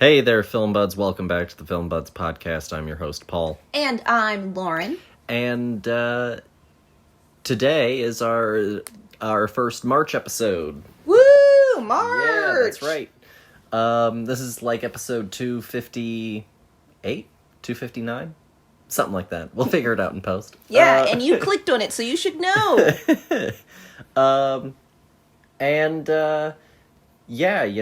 Hey there, Film Buds. Welcome back to the Film Buds podcast. I'm your host, Paul. And I'm Lauren. And today is our first March episode. Woo! March! Yeah, that's right. This is like episode 258? 259? Something like that. We'll figure it out in post. Yeah, and you clicked on it, so you should know. Yeah, we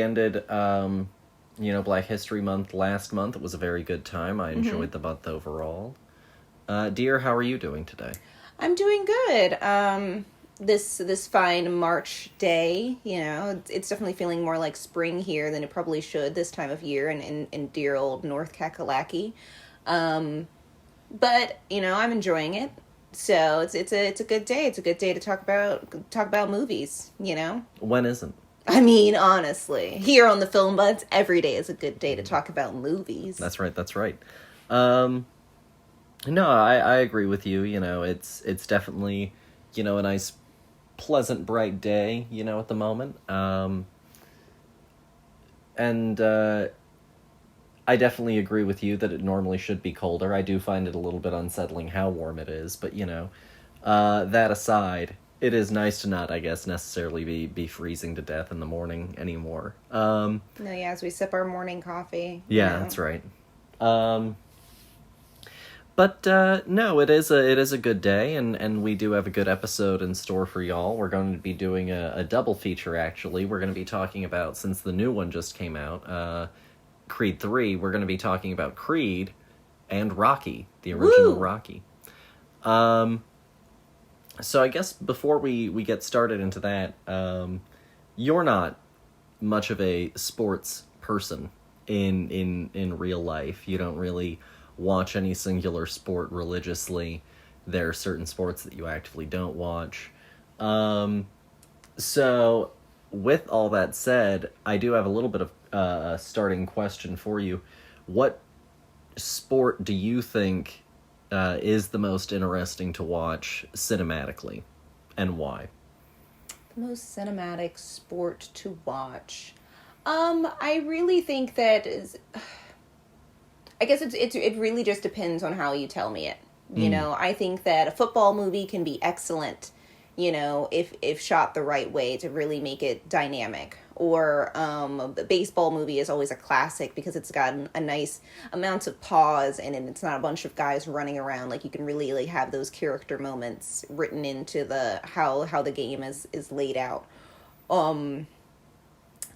ended Black History Month last month. It was a very good time. I enjoyed the month overall. Dear, how are you doing today? I'm doing good. This fine March day, it's definitely feeling more like spring here than it probably should this time of year in dear old North Kakalaki. But I'm enjoying it. So it's a good day. It's a good day to talk about movies, When isn't? I mean, honestly, here on the Film Buds, every day is a good day to talk about movies. That's right. No, I agree with you. It's definitely, a nice, pleasant, bright day, at the moment. I definitely agree with you that it normally should be colder. I do find it a little bit unsettling how warm it is, but that aside, it is nice to not, I guess, necessarily be freezing to death in the morning anymore. As we sip our morning coffee. Yeah, that's right. No, it is a good day, and we do have a good episode in store for y'all. We're going to be doing a double feature, actually. We're going to be talking about, since the new one just came out, Creed 3, we're going to be talking about Creed and Rocky, the original Rocky. So I guess before we get started into that, you're not much of a sports person in real life. You don't really watch any singular sport religiously. There are certain sports that you actively don't watch. So with all that said, I do have a little bit of a starting question for you. What sport do you think is the most interesting to watch cinematically, and why? The most cinematic sport to watch. I really think that I guess it really just depends on how you tell me it. I think that a football movie can be excellent, if shot the right way to really make it dynamic. Or the baseball movie is always a classic because it's got a nice amount of pause and it's not a bunch of guys running around. Like, you can really have those character moments written into how the game is laid out. I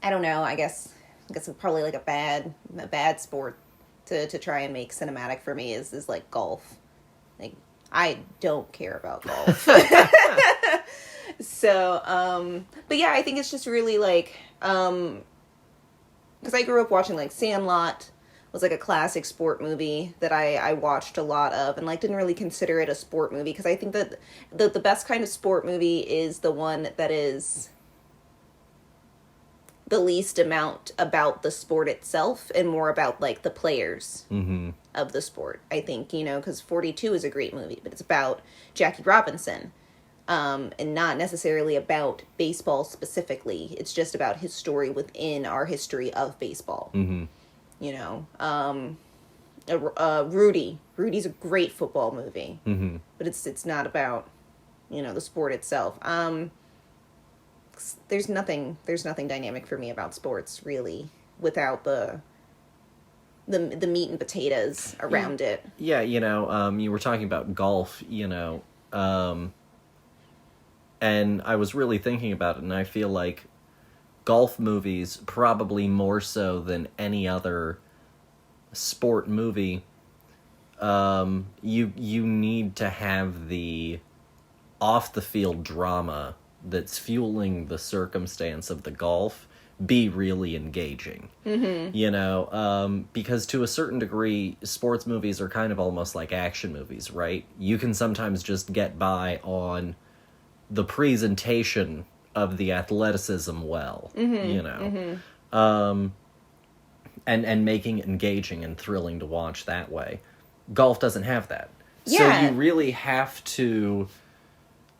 don't know. I guess it's probably like a bad sport to try and make cinematic for me is like golf. Like, I don't care about golf. So, but yeah, I think it's just really like, because I grew up watching like Sandlot was like a classic sport movie that I watched a lot of, and like didn't really consider it a sport movie because I think that the best kind of sport movie is the one that is the least amount about the sport itself and more about like the players of the sport. I think, because 42 is a great movie, but it's about Jackie Robinson. And not necessarily about baseball specifically. It's just about his story within our history of baseball. Rudy's a great football movie, but it's not about, the sport itself. There's nothing dynamic for me about sports really without the meat and potatoes around it. Yeah, you were talking about golf, and I was really thinking about it, and I feel like golf movies, probably more so than any other sport movie, you need to have the off-the-field drama that's fueling the circumstance of the golf be really engaging. Because to a certain degree, sports movies are kind of almost like action movies, right? You can sometimes just get by on the presentation of the athleticism well, and making it engaging and thrilling to watch that way. Golf doesn't have that. Yeah. So you really have to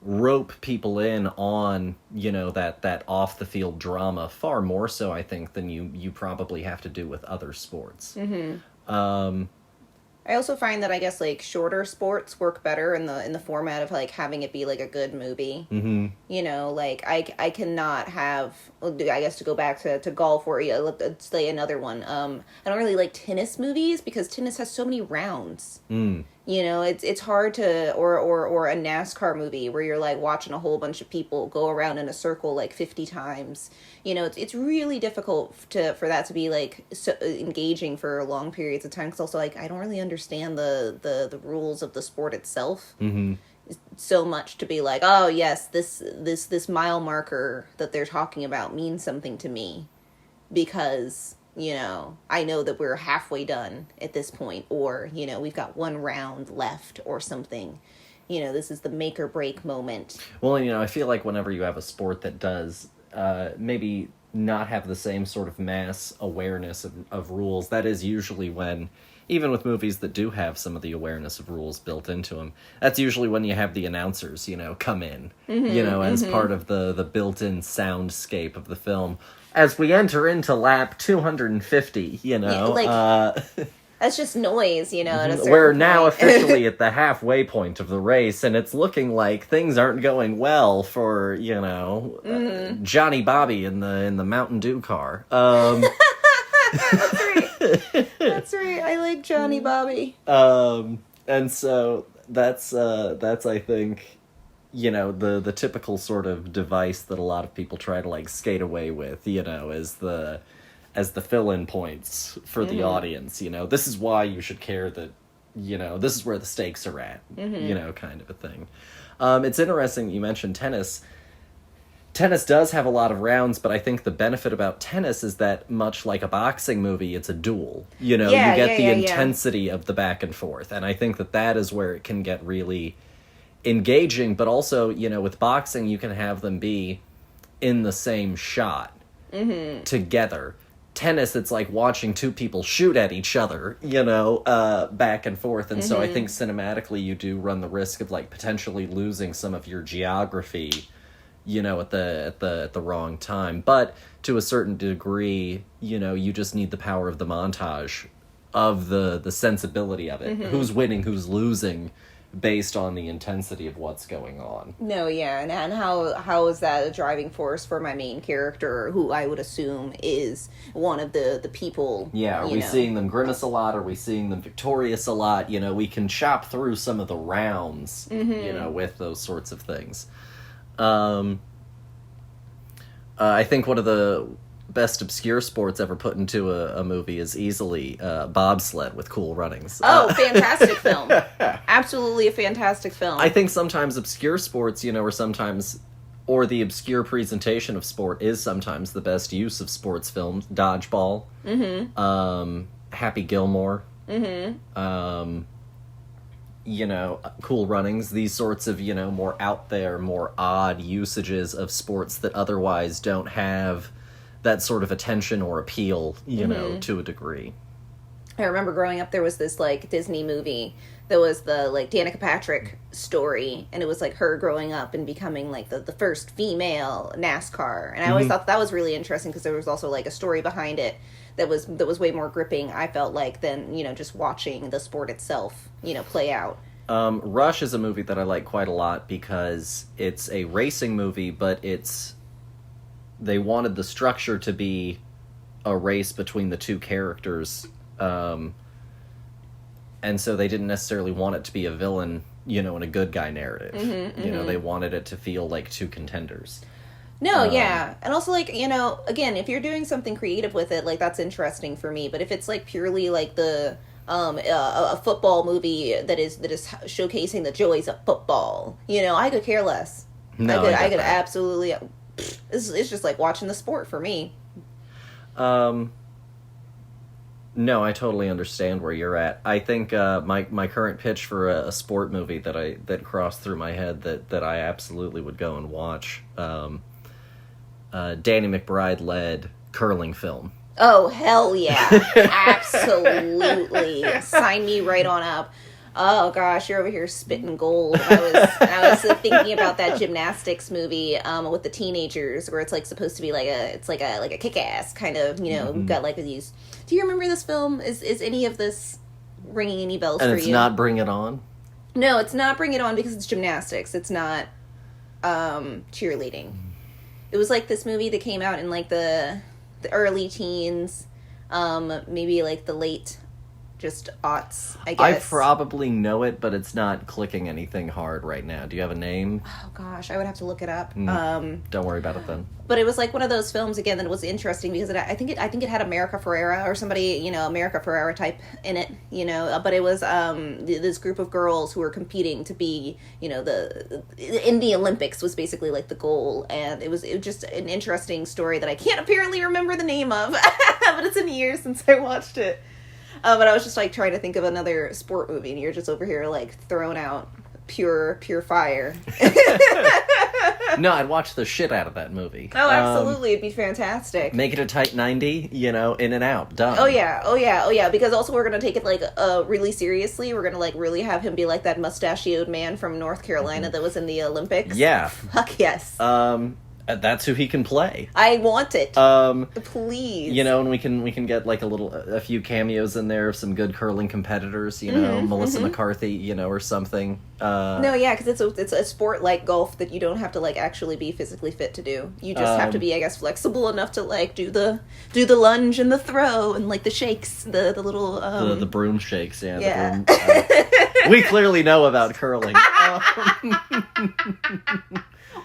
rope people in on, that off the field drama far more so, I think, than you probably have to do with other sports. I also find that I guess like shorter sports work better in the format of like having it be like a good movie. Like I cannot have, I guess, to go back to golf, or let's say another one. I don't really like tennis movies because tennis has so many rounds. It's hard to, or a NASCAR movie where you're like watching a whole bunch of people go around in a circle like 50 times. It's really difficult for that to be like so engaging for long periods of time. Because also, like, I don't really understand the rules of the sport itself so much to be like, oh yes, this mile marker that they're talking about means something to me because I know that we're halfway done at this point, or we've got one round left or something. This is the make or break moment. Well, I feel like whenever you have a sport that does maybe not have the same sort of mass awareness of rules, that is usually when, even with movies that do have some of the awareness of rules built into them, that's usually when you have the announcers, come in, as part of the built-in soundscape of the film. As we enter into lap 250, that's just noise, at a certain We're point. now officially at the halfway point of the race, and it's looking like things aren't going well for, Johnny Bobby in the Mountain Dew car. That's right. That's right. I like Johnny Bobby. And so that's I think, the typical sort of device that a lot of people try to like skate away with, as the fill-in points for the audience. This is why you should care that, this is where the stakes are at, kind of a thing. It's interesting that you mentioned tennis. Tennis does have a lot of rounds, but I think the benefit about tennis is that, much like a boxing movie, it's a duel. You get the intensity of the back and forth, and I think that is where it can get really engaging, but also, with boxing, you can have them be in the same shot together. Tennis, it's like watching two people shoot at each other, back and forth, and so I think cinematically you do run the risk of like potentially losing some of your geography, at the wrong time. But to a certain degree, you just need the power of the montage, of the sensibility of it. Who's winning, who's losing, based on the intensity of what's going on. No, yeah, and how is that a driving force for my main character, who I would assume is one of the people? Yeah, are we seeing them grimace a lot? Are we seeing them victorious a lot? We can chop through some of the rounds, with those sorts of things. I think one of the best obscure sports ever put into a movie is easily bobsled with Cool Runnings. Oh, fantastic film. Absolutely a fantastic film. I think sometimes obscure sports, or the obscure presentation of sport is sometimes the best use of sports films. Dodgeball. Happy Gilmore. Cool Runnings, these sorts of, more out there, more odd usages of sports that otherwise don't have that sort of attention or appeal, to a degree. I remember growing up, there was this, like, Disney movie that was the, like, Danica Patrick story, and it was, like, her growing up and becoming, like, the first female NASCAR, and I always thought that was really interesting, because there was also, like, a story behind it that was way more gripping, I felt like, than, just watching the sport itself, play out. Rush is a movie that I like quite a lot, because it's a racing movie, but they wanted the structure to be a race between the two characters, and so they didn't necessarily want it to be a villain, in a good guy narrative. They wanted it to feel like two contenders. No, yeah. And also, like, again, if you're doing something creative with it, like, that's interesting for me. But if it's, like, purely, like, a football movie that is showcasing the joys of football, I could care less. No, I could absolutely... It's just like watching the sport for me. No, I totally understand where you're at. I think my current pitch for a sport movie that crossed through my head that I absolutely would go and watch, Danny McBride led curling film. Oh, hell yeah. Absolutely. Sign me right on up. Oh gosh, you're over here spitting gold. I was thinking about that gymnastics movie with the teenagers, where it's like supposed to be like a kick ass kind of, got like these. Do you remember this film? Is any of this ringing any bells for you? And it's not Bring It On? No, it's not Bring It On because it's gymnastics. It's not cheerleading. It was like this movie that came out in like the early teens, maybe like the late just aughts, I guess. I probably know it, but it's not clicking anything hard right now. Do you have a name? Oh gosh, I would have to look it up. Don't worry about it then. But it was like one of those films again that was interesting because I think it had America Ferrera or somebody, America Ferrera type in it, But it was this group of girls who were competing to be, in the Olympics was basically like the goal, and it was just an interesting story that I can't apparently remember the name of, but it's been years since I watched it. But I was just like trying to think of another sport movie, and you're just over here like throwing out pure fire. No, I'd watch the shit out of that movie. Oh, absolutely. It'd be fantastic. Make it a tight 90, in and out. Done. Oh, yeah. Because also we're going to take it, like, really seriously. We're going to, like, really have him be, like, that mustachioed man from North Carolina that was in the Olympics. Yeah. Fuck yes. That's who he can play. I want it. Please. And we can get, like, a few cameos in there of some good curling competitors, Melissa McCarthy, or something. No, yeah, because it's a sport like golf that you don't have to, like, actually be physically fit to do. You just have to be, I guess, flexible enough to, like, do the lunge and the throw and, like, the shakes, the little... The broom shakes, yeah. Yeah. The broom, we clearly know about curling.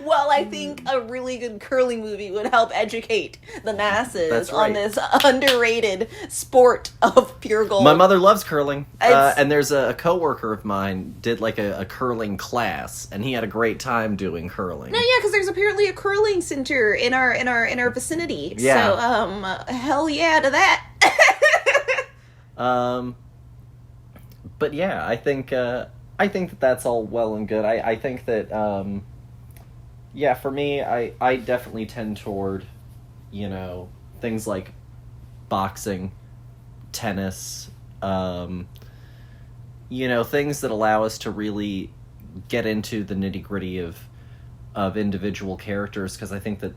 Well, I think a really good curling movie would help educate the masses That's right. on this underrated sport of pure gold. My mother loves curling, and there's a coworker of mine did like a curling class, and he had a great time doing curling. No, yeah, because there's apparently a curling center in our vicinity. Yeah. So, hell yeah to that. But yeah, I think that's all well and good. I think that. Yeah, for me, I definitely tend toward, things like boxing, tennis, things that allow us to really get into the nitty-gritty of individual characters, because I think that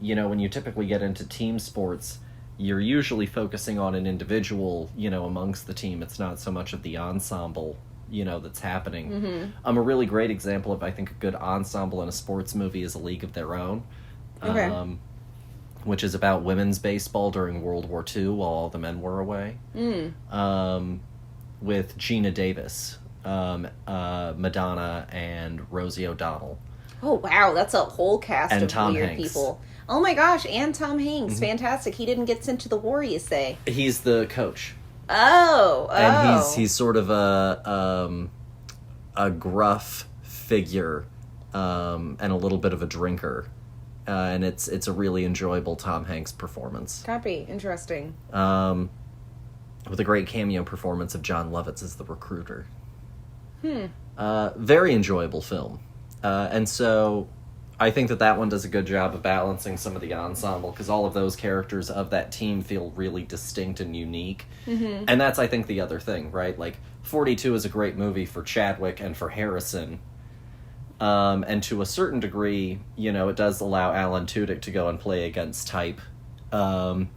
when you typically get into team sports, you're usually focusing on an individual, amongst the team. It's not so much of the ensemble that's happening. Mm-hmm. A really great example of, I think, a good ensemble in a sports movie is A League of Their Own. Okay. Which is about women's baseball during World War II while all the men were away. With Gina Davis, Madonna, and Rosie O'Donnell. Oh, wow, that's a whole cast And of Tom weird Hanks. people. Oh my gosh, and Tom Hanks. Fantastic. He didn't get sent to the war, you say? He's the coach. Oh. And he's sort of a gruff figure, and a little bit of a drinker, and it's a really enjoyable Tom Hanks performance. Copy. Interesting. With a great cameo performance of John Lovitz as the recruiter. Very enjoyable film, and so I think that one does a good job of balancing some of the ensemble, because all of those characters of that team feel really distinct and unique. Mm-hmm. And that's, I think, the other thing, right? Like, 42 is a great movie for Chadwick and for Harrison. And to a certain degree, it does allow Alan Tudyk to go and play against type. But,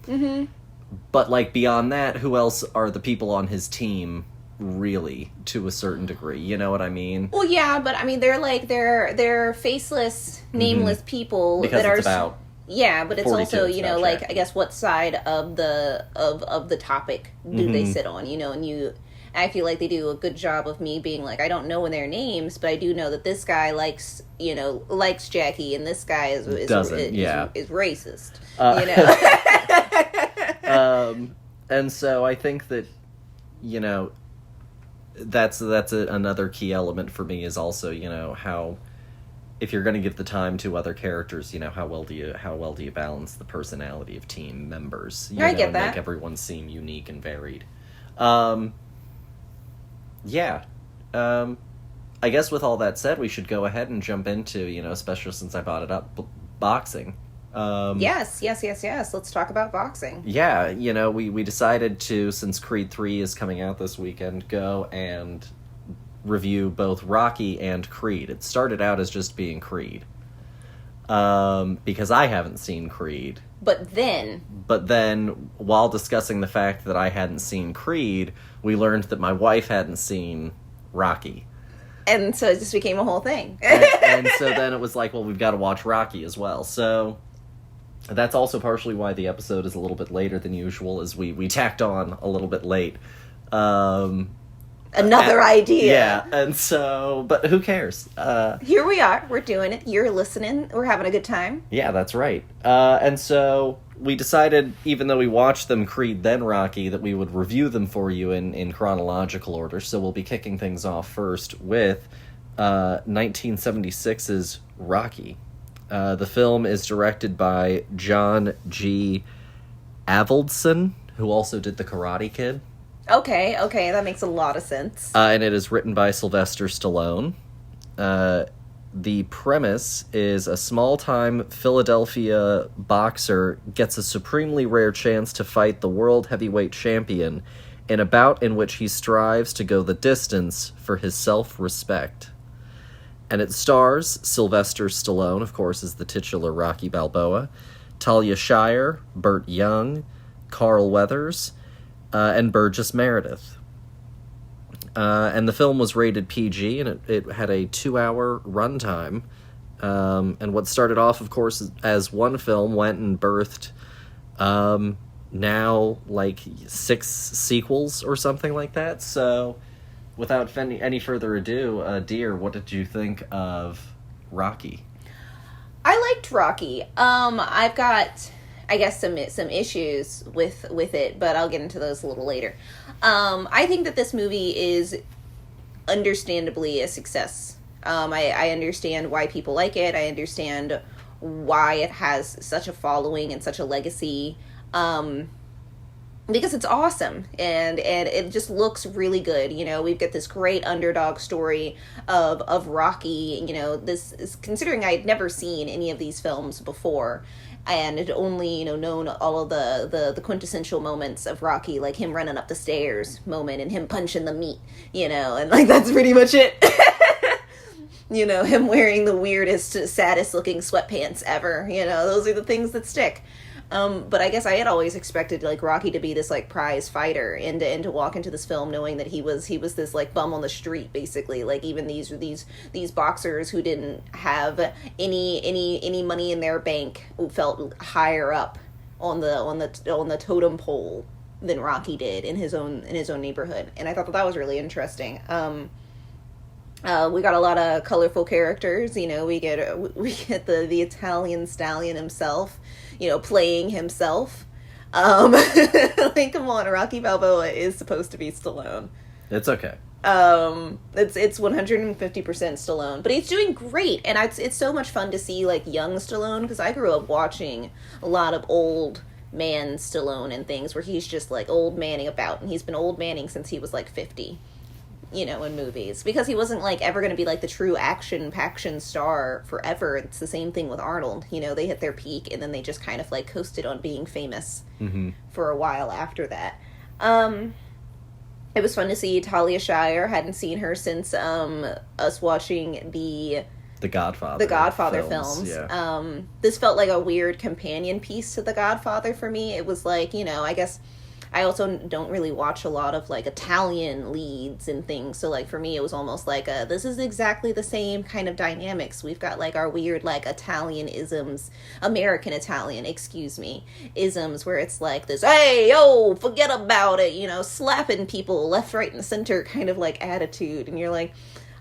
like, beyond that, who else are the people on his team, really, to a certain degree? You know what I mean? Well, yeah, but I mean, they're faceless, nameless people Because that it's are about yeah, but it's 42, also it's about like Jack. I guess what side of the topic do they sit on? And I feel like they do a good job of me being like, I don't know their names, but I do know that this guy likes Jackie, and this guy is racist. And so I think that that's another key element for me, is also how, if you're going to give the time to other characters, how well do you balance the personality of team members? I get that. And make everyone seem unique and varied. I guess with all that said, we should go ahead and jump into, especially since I brought it up, boxing. Yes. Let's talk about boxing. Yeah, we decided to, since Creed 3 is coming out this weekend, go and review both Rocky and Creed. It started out as just being Creed. Because I haven't seen Creed. But then, while discussing the fact that I hadn't seen Creed, we learned that my wife hadn't seen Rocky. And so it just became a whole thing. and so then it was like, well, we've got to watch Rocky as well. So that's also partially why the episode is a little bit later than usual, is we tacked on a little bit late. Another idea. Yeah, and so, but who cares? Here we are. We're doing it. You're listening. We're having a good time. Yeah, that's right. And so we decided, even though we watched them Creed then Rocky, that we would review them for you in chronological order. So we'll be kicking things off first with 1976's Rocky. The film is directed by John G. Avildsen, who also did The Karate Kid. Okay, that makes a lot of sense. And it is written by Sylvester Stallone. The premise is a small-time Philadelphia boxer gets a supremely rare chance to fight the world heavyweight champion in a bout in which he strives to go the distance for his self-respect. And it stars Sylvester Stallone, of course, as the titular Rocky Balboa, Talia Shire, Burt Young, Carl Weathers, and Burgess Meredith. And the film was rated PG, and it had a 2-hour runtime. And what started off, of course, as one film went and birthed now like 6 sequels or something like that. So without any further ado, Dear, what did you think of Rocky? I liked Rocky. I've got, I guess, some issues with it, but I'll get into those a little later. I think that this movie is understandably a success. I understand why people like it. I understand why it has such a following and such a legacy. Because it's awesome and it just looks really good. We've got this great underdog story of Rocky. This is, considering I'd never seen any of these films before, and had only, known all of the quintessential moments of Rocky, like him running up the stairs moment and him punching the meat, and like that's pretty much it. Him wearing the weirdest, saddest looking sweatpants ever. Those are the things that stick. But I guess I had always expected like Rocky to be this like prize fighter and to walk into this film knowing that he was this like bum on the street, basically. Like even these boxers who didn't have any money in their bank, who felt higher up on the totem pole than Rocky did in his own neighborhood. And I thought that was really interesting. We got a lot of colorful characters. We get the Italian stallion himself, playing himself. Like, come on, Rocky Balboa is supposed to be Stallone. It's okay. It's 150% Stallone, but he's doing great, and it's so much fun to see like young Stallone, because I grew up watching a lot of old man Stallone and things where he's just like old manning about, and he's been old manning since he was like 50. In movies, because he wasn't like ever going to be like the true action star forever. It's the same thing with Arnold. They hit their peak and then they just kind of like coasted on being famous for a while after that. It was fun to see Talia Shire. Hadn't seen her since us watching the Godfather films. Yeah. This felt like a weird companion piece to The Godfather for me. It was like, I guess I also don't really watch a lot of like Italian leads and things, so like for me it was almost like this is exactly the same kind of dynamics. We've got like our weird like Italian isms, American Italian, isms, where it's like this, hey, yo, forget about it, slapping people left, right, and center kind of like attitude, and you're like,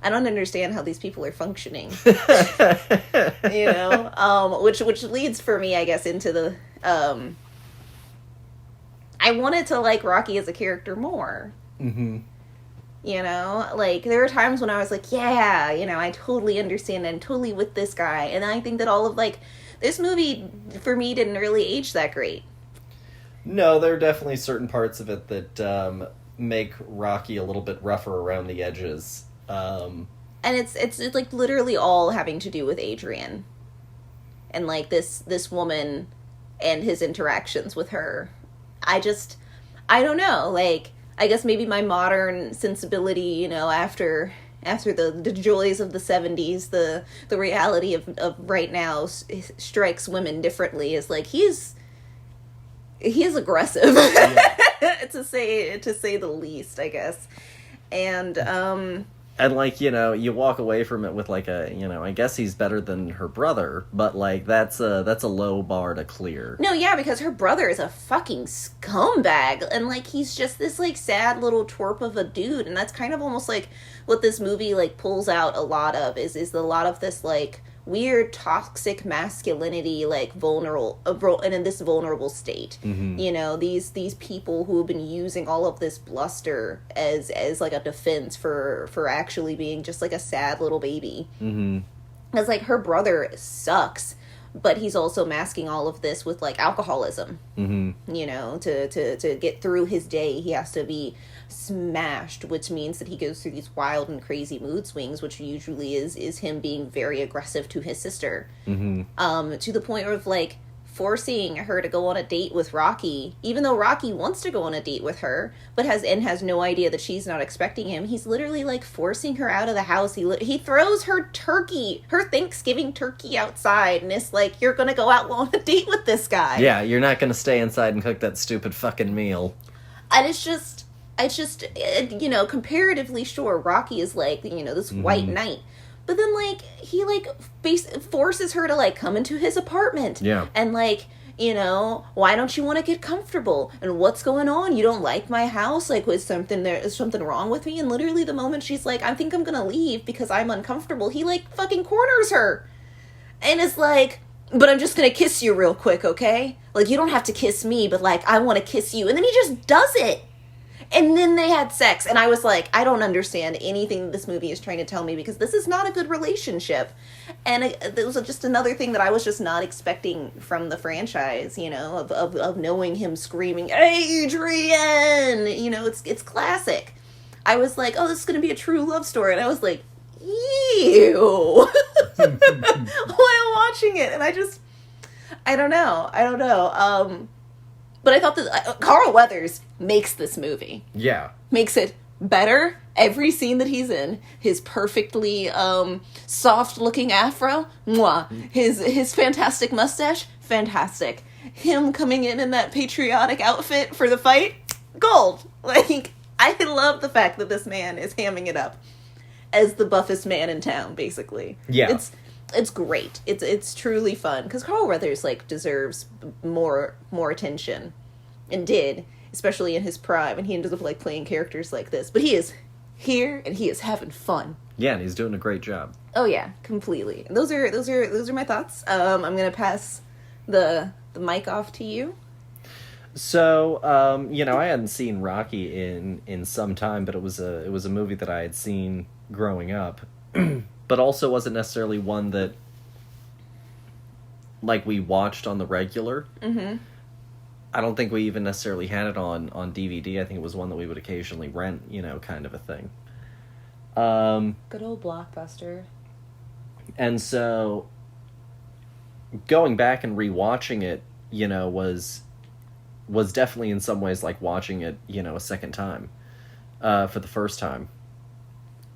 I don't understand how these people are functioning. Which leads for me, I guess, into the I wanted to like Rocky as a character more. Mm-hmm. Like there were times when I was like, yeah, I totally understand. I'm totally with this guy. And I think that all of like this movie for me didn't really age that great. No, there are definitely certain parts of it that make Rocky a little bit rougher around the edges. And it's like literally all having to do with Adrian. and like this woman and his interactions with her. I don't know, like, I guess maybe my modern sensibility, you know, after the joys of the 70s, the reality of right now strikes women differently, is like, he is aggressive, to say the least, I guess. And, like, you know, you walk away from it with, like, I guess he's better than her brother, but, like, that's a low bar to clear. No, yeah, because her brother is a fucking scumbag, and, like, he's just this, like, sad little twerp of a dude, and that's kind of almost, like, what this movie, like, pulls out a lot of, is a lot of this, like, weird toxic masculinity, like, and in this vulnerable state. Mm-hmm. You know, these people who have been using all of this bluster as like a defense for actually being just like a sad little baby. Mm-hmm. It's like, her brother sucks, but he's also masking all of this with, like, alcoholism. Mm-hmm. You know, to get through his day, he has to be smashed, which means that he goes through these wild and crazy mood swings, which usually is him being very aggressive to his sister. Mm-hmm. To the point of, like, forcing her to go on a date with Rocky, even though Rocky wants to go on a date with her, but has no idea that she's not expecting him. He's literally, like, forcing her out of the house. He throws her Thanksgiving turkey outside, and it's like, you're gonna go out on a date with this guy. Yeah, you're not gonna stay inside and cook that stupid fucking meal. And it's just, you know, comparatively, sure, Rocky is, like, you know, this white knight. But then, like, he, like, forces her to, like, come into his apartment. Yeah. And, like, you know, why don't you want to get comfortable? And what's going on? You don't like my house? Like, is something wrong with me? And literally the moment she's like, I think I'm gonna leave because I'm uncomfortable, he, like, fucking corners her. And it's like, but I'm just gonna kiss you real quick, okay? Like, you don't have to kiss me, but, like, I want to kiss you. And then he just does it. And then they had sex, and I was like, I don't understand anything this movie is trying to tell me, because this is not a good relationship. And it was just another thing that I was just not expecting from the franchise, you know, of knowing him screaming, Adrian! You know, it's classic. I was like, oh, this is going to be a true love story. And I was like, ew! While watching it, and I don't know. But I thought that Carl Weathers makes this movie. Yeah. Makes it better. Every scene that he's in, his perfectly soft-looking afro, mwah. His fantastic mustache, fantastic. Him coming in that patriotic outfit for the fight, gold. Like, I love the fact that this man is hamming it up as the buffest man in town, basically. Yeah. It's great. It's truly fun, because Carl Weathers, like, deserves more attention, and did, especially in his prime, and he ended up, like, playing characters like this. But he is here, and he is having fun. Yeah, and he's doing a great job. Oh yeah, completely. Those are my thoughts. I'm gonna pass the mic off to you. So, you know, I hadn't seen Rocky in some time, but it was a movie that I had seen growing up. But also wasn't necessarily one that, like, we watched on the regular. Mm-hmm. I don't think we even necessarily had it on DVD. I think it was one that we would occasionally rent, you know, kind of a thing. Good old Blockbuster. And so, going back and rewatching it, you know, was definitely in some ways like watching it, you know, a second time, for the first time.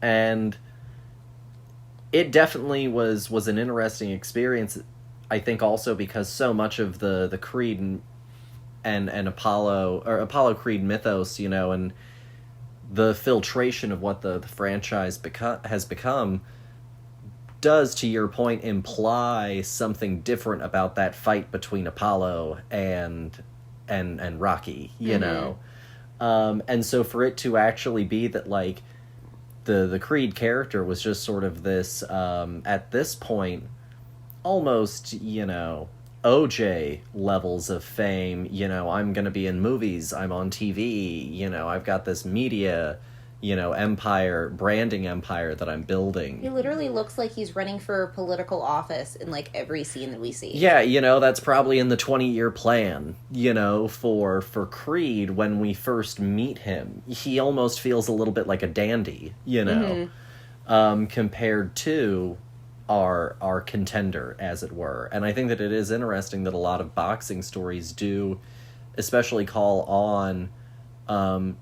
And it definitely was an interesting experience, I think, also because so much of the Creed and Apollo Creed mythos, you know, and the filtration of what the franchise has become does, to your point, imply something different about that fight between Apollo and Rocky, you know. And so for it to actually be that, like, the Creed character was just sort of this, at this point, almost, you know, OJ levels of fame. You know, I'm going to be in movies, I'm on TV, you know, I've got this media, you know, branding empire that I'm building. He literally looks like he's running for political office in, like, every scene that we see. Yeah, you know, that's probably in the 20-year plan, you know, for Creed. When we first meet him, he almost feels a little bit like a dandy, you know, compared to our contender, as it were. And I think that it is interesting that a lot of boxing stories do, especially call on, and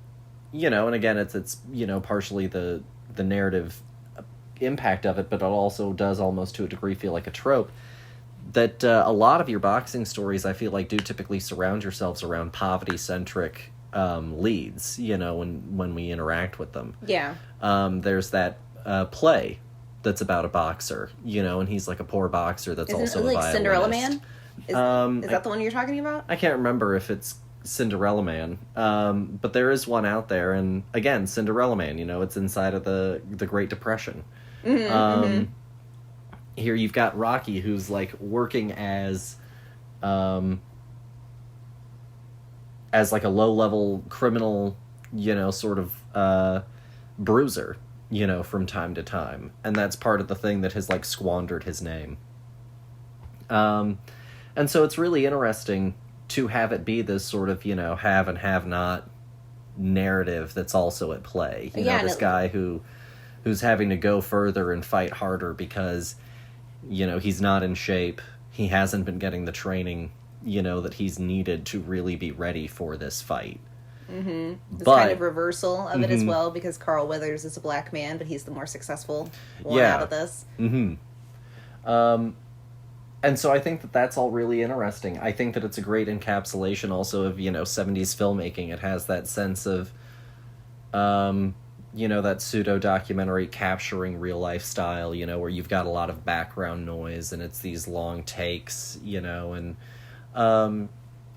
again, it's partially the narrative impact of it, but it also does almost to a degree feel like a trope, that a lot of your boxing stories, I feel like, do typically surround yourselves around poverty-centric leads, when we interact with them. Yeah. There's that play that's about a boxer, and he's like a poor boxer that's also a violinist. Cinderella Man? Is that the one you're talking about? I can't remember if it's Cinderella Man, but there is one out there, and again, Cinderella Man, it's inside of the Great Depression. Mm-hmm. Here you've got Rocky, who's like working as like a low-level criminal, sort of bruiser, from time to time. And that's part of the thing that has, like, squandered his name. And so it's really interesting to have it be this sort of, have and have not narrative that's also at play. This guy who's having to go further and fight harder because, he's not in shape. He hasn't been getting the training, that he's needed to really be ready for this fight. Mm-hmm. This kind of reversal of it as well, because Carl Weathers is a black man, but he's the more successful one out of this. Mm-hmm. And so I think that that's all really interesting. I think that it's a great encapsulation also of, 70s filmmaking. It has that sense of, that pseudo-documentary capturing real-life style, where you've got a lot of background noise and it's these long takes, and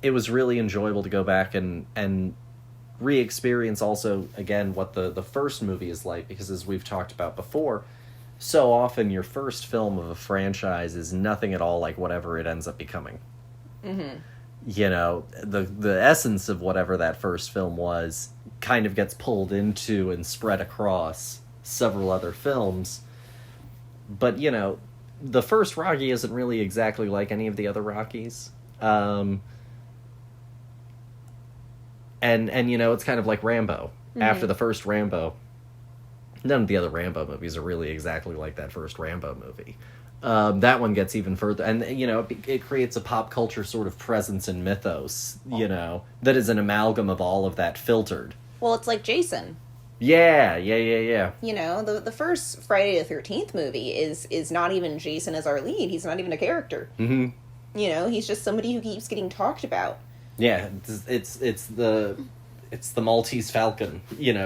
it was really enjoyable to go back and re-experience also, again, what the first movie is like, because as we've talked about before, so often your first film of a franchise is nothing at all like whatever it ends up becoming. Mm-hmm. The essence of whatever that first film was kind of gets pulled into and spread across several other films. But, the first Rocky isn't really exactly like any of the other Rockies. And it's kind of like Rambo. Mm-hmm. After the first Rambo, none of the other Rambo movies are really exactly like that first Rambo movie. That one gets even further, and it creates a pop culture sort of presence and mythos, that is an amalgam of all of that filtered. Well, it's like Jason. Yeah. The first Friday the 13th movie is not even Jason as our lead. He's not even a character. Mm-hmm. He's just somebody who keeps getting talked about. Yeah, it's the Maltese Falcon,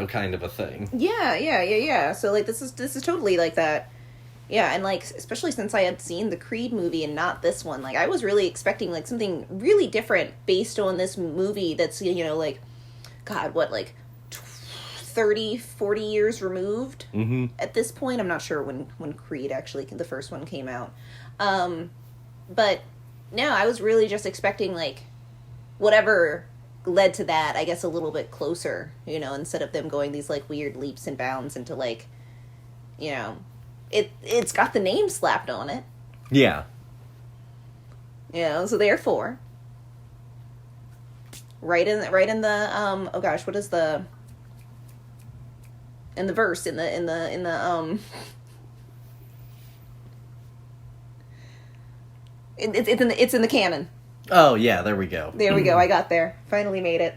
kind of a thing. Yeah. So like this is totally like that. Yeah, and like especially since I had seen the Creed movie and not this one, like I was really expecting like something really different based on this movie that's like, God, what, like 30, 40 years removed at this point. I'm not sure when Creed actually, the first one came out. But no, I was really just expecting like whatever led to that, I guess, a little bit closer, instead of them going these like weird leaps and bounds into like, it's got the name slapped on it. Yeah. So therefore, right in the oh gosh, what is the in the verse in the it's in the canon. Oh yeah, there we go. There we go. I got there. Finally made it.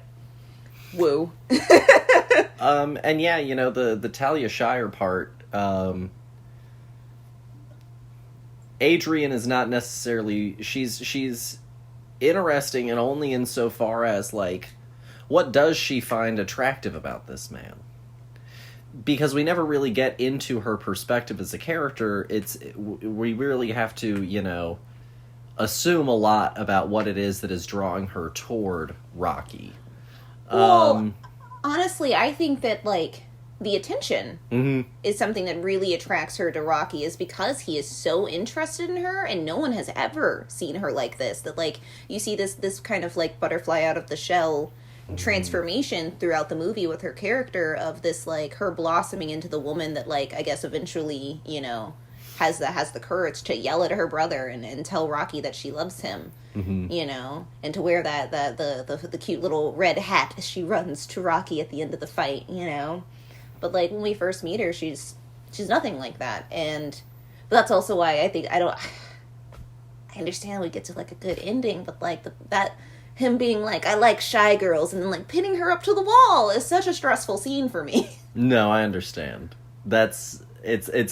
Woo. And yeah, the Talia Shire part, Adrian is not necessarily, she's interesting, and only insofar as like, what does she find attractive about this man? Because we never really get into her perspective as a character. We really have to, assume a lot about what it is that is drawing her toward Rocky. Well, honestly, I think that, like, the attention is something that really attracts her to Rocky, is because he is so interested in her, and no one has ever seen her like this. That, like, you see this kind of, like, butterfly out of the shell transformation throughout the movie with her character, of this, like, her blossoming into the woman that, like, I guess eventually, has the courage to yell at her brother and tell Rocky that she loves him, and to wear the cute little red hat as she runs to Rocky at the end of the fight, But like when we first meet her, she's nothing like that, But that's also why I think I understand we get to like a good ending, but like that him being like, I like shy girls, and then like pinning her up to the wall is such a stressful scene for me. No, I understand. It's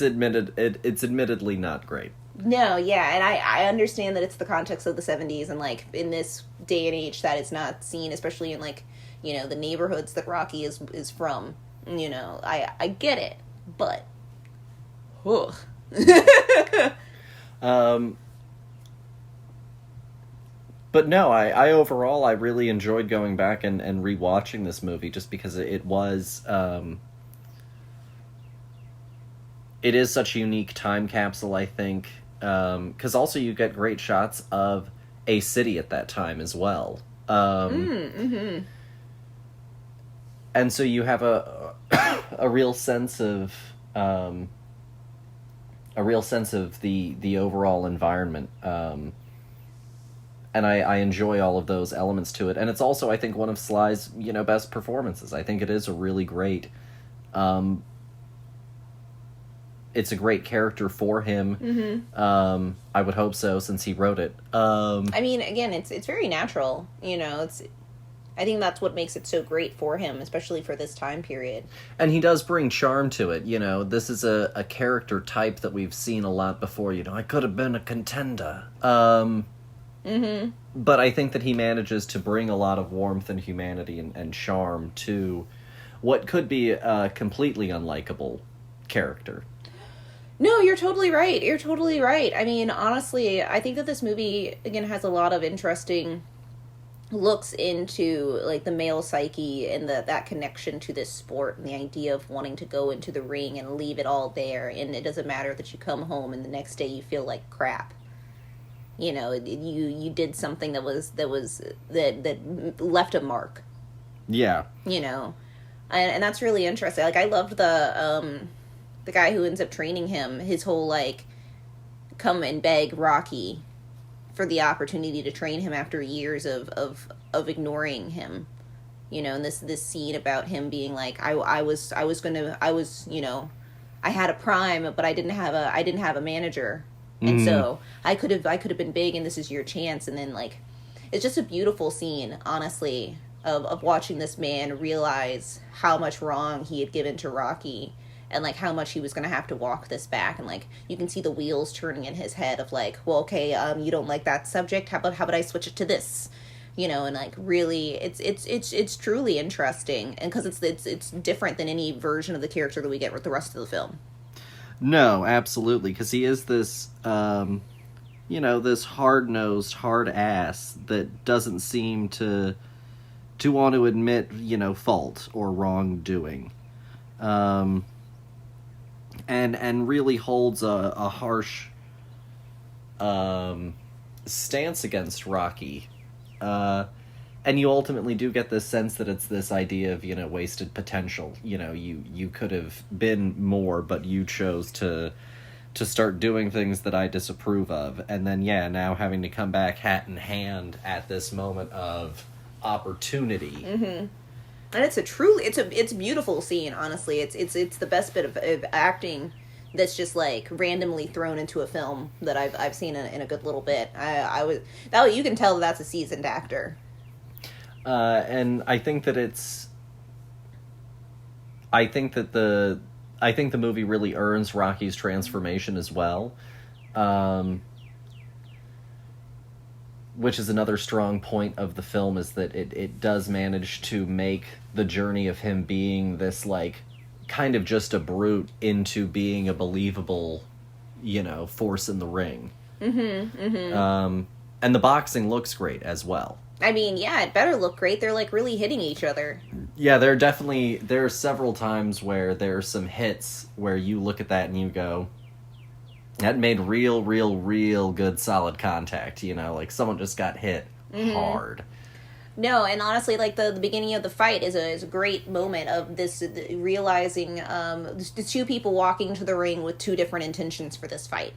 admittedly not great. No, yeah, and I understand that it's the context of the 70s, and like in this day and age that it's not seen, especially in like, you know, the neighborhoods that Rocky is from. You know, I get it, but ugh. But no, I overall I really enjoyed going back and rewatching this movie just because it was it is such a unique time capsule, I think, because also you get great shots of a city at that time as well. And so you have a a real sense of the overall environment. And I enjoy all of those elements to it. And it's also, I think, one of Sly's, you know, best performances. I think it is a really great... it's a great character for him. I would hope so, since he wrote it. I mean, again, it's very natural, you know, I think that's what makes it so great for him, especially for this time period. And he does bring charm to it, you know. This is a character type that we've seen a lot before, you know. I could have been a contender. But I think that he manages to bring a lot of warmth and humanity and charm to what could be a completely unlikable character. No, you're totally right. You're totally right. I mean, honestly, I think that this movie, again, has a lot of interesting looks into, like, the male psyche and that connection to this sport and the idea of wanting to go into the ring and leave it all there. And it doesn't matter that you come home and the next day you feel like crap. You know, you did something that left a mark. Yeah. You know, and that's really interesting. Like, I loved the guy who ends up training him. His whole like, come and beg Rocky for the opportunity to train him after years of ignoring him. You know, and this scene about him being like, I was you know, I had a prime, but I didn't have a manager. And so I could have been big, and this is your chance. And then, like, it's just a beautiful scene, honestly, of watching this man realize how much wrong he had given to Rocky, and like how much he was going to have to walk this back. And like you can see the wheels turning in his head of like, well, okay, you don't like that subject. How about I switch it to this? You know, and like really, it's truly interesting, and because it's different than any version of the character that we get with the rest of the film. No, absolutely, because he is this, you know, this hard-nosed, hard-ass that doesn't seem to want to admit, you know, fault or wrongdoing. And really holds a harsh stance against Rocky. And you ultimately do get this sense that it's this idea of, you know, wasted potential. You know, you could have been more, but you chose to start doing things that I disapprove of. And then, yeah, now having to come back hat in hand at this moment of opportunity. And it's a beautiful scene, honestly. It's the best bit of acting that's just like randomly thrown into a film that I've seen in a good little bit. You can tell that's a seasoned actor. And I think that the movie really earns Rocky's transformation as well. Which is another strong point of the film, is that it does manage to make the journey of him being this, like, kind of just a brute into being a believable, you know, force in the ring. And the boxing looks great as well. I mean, yeah, it better look great. They're, like, really hitting each other. Yeah, there are several times where there are some hits where you look at that and you go, that made real good solid contact, you know, like someone just got hit hard. No, and honestly, like, the beginning of the fight is a great moment of this realizing the two people walking to the ring with two different intentions for this fight.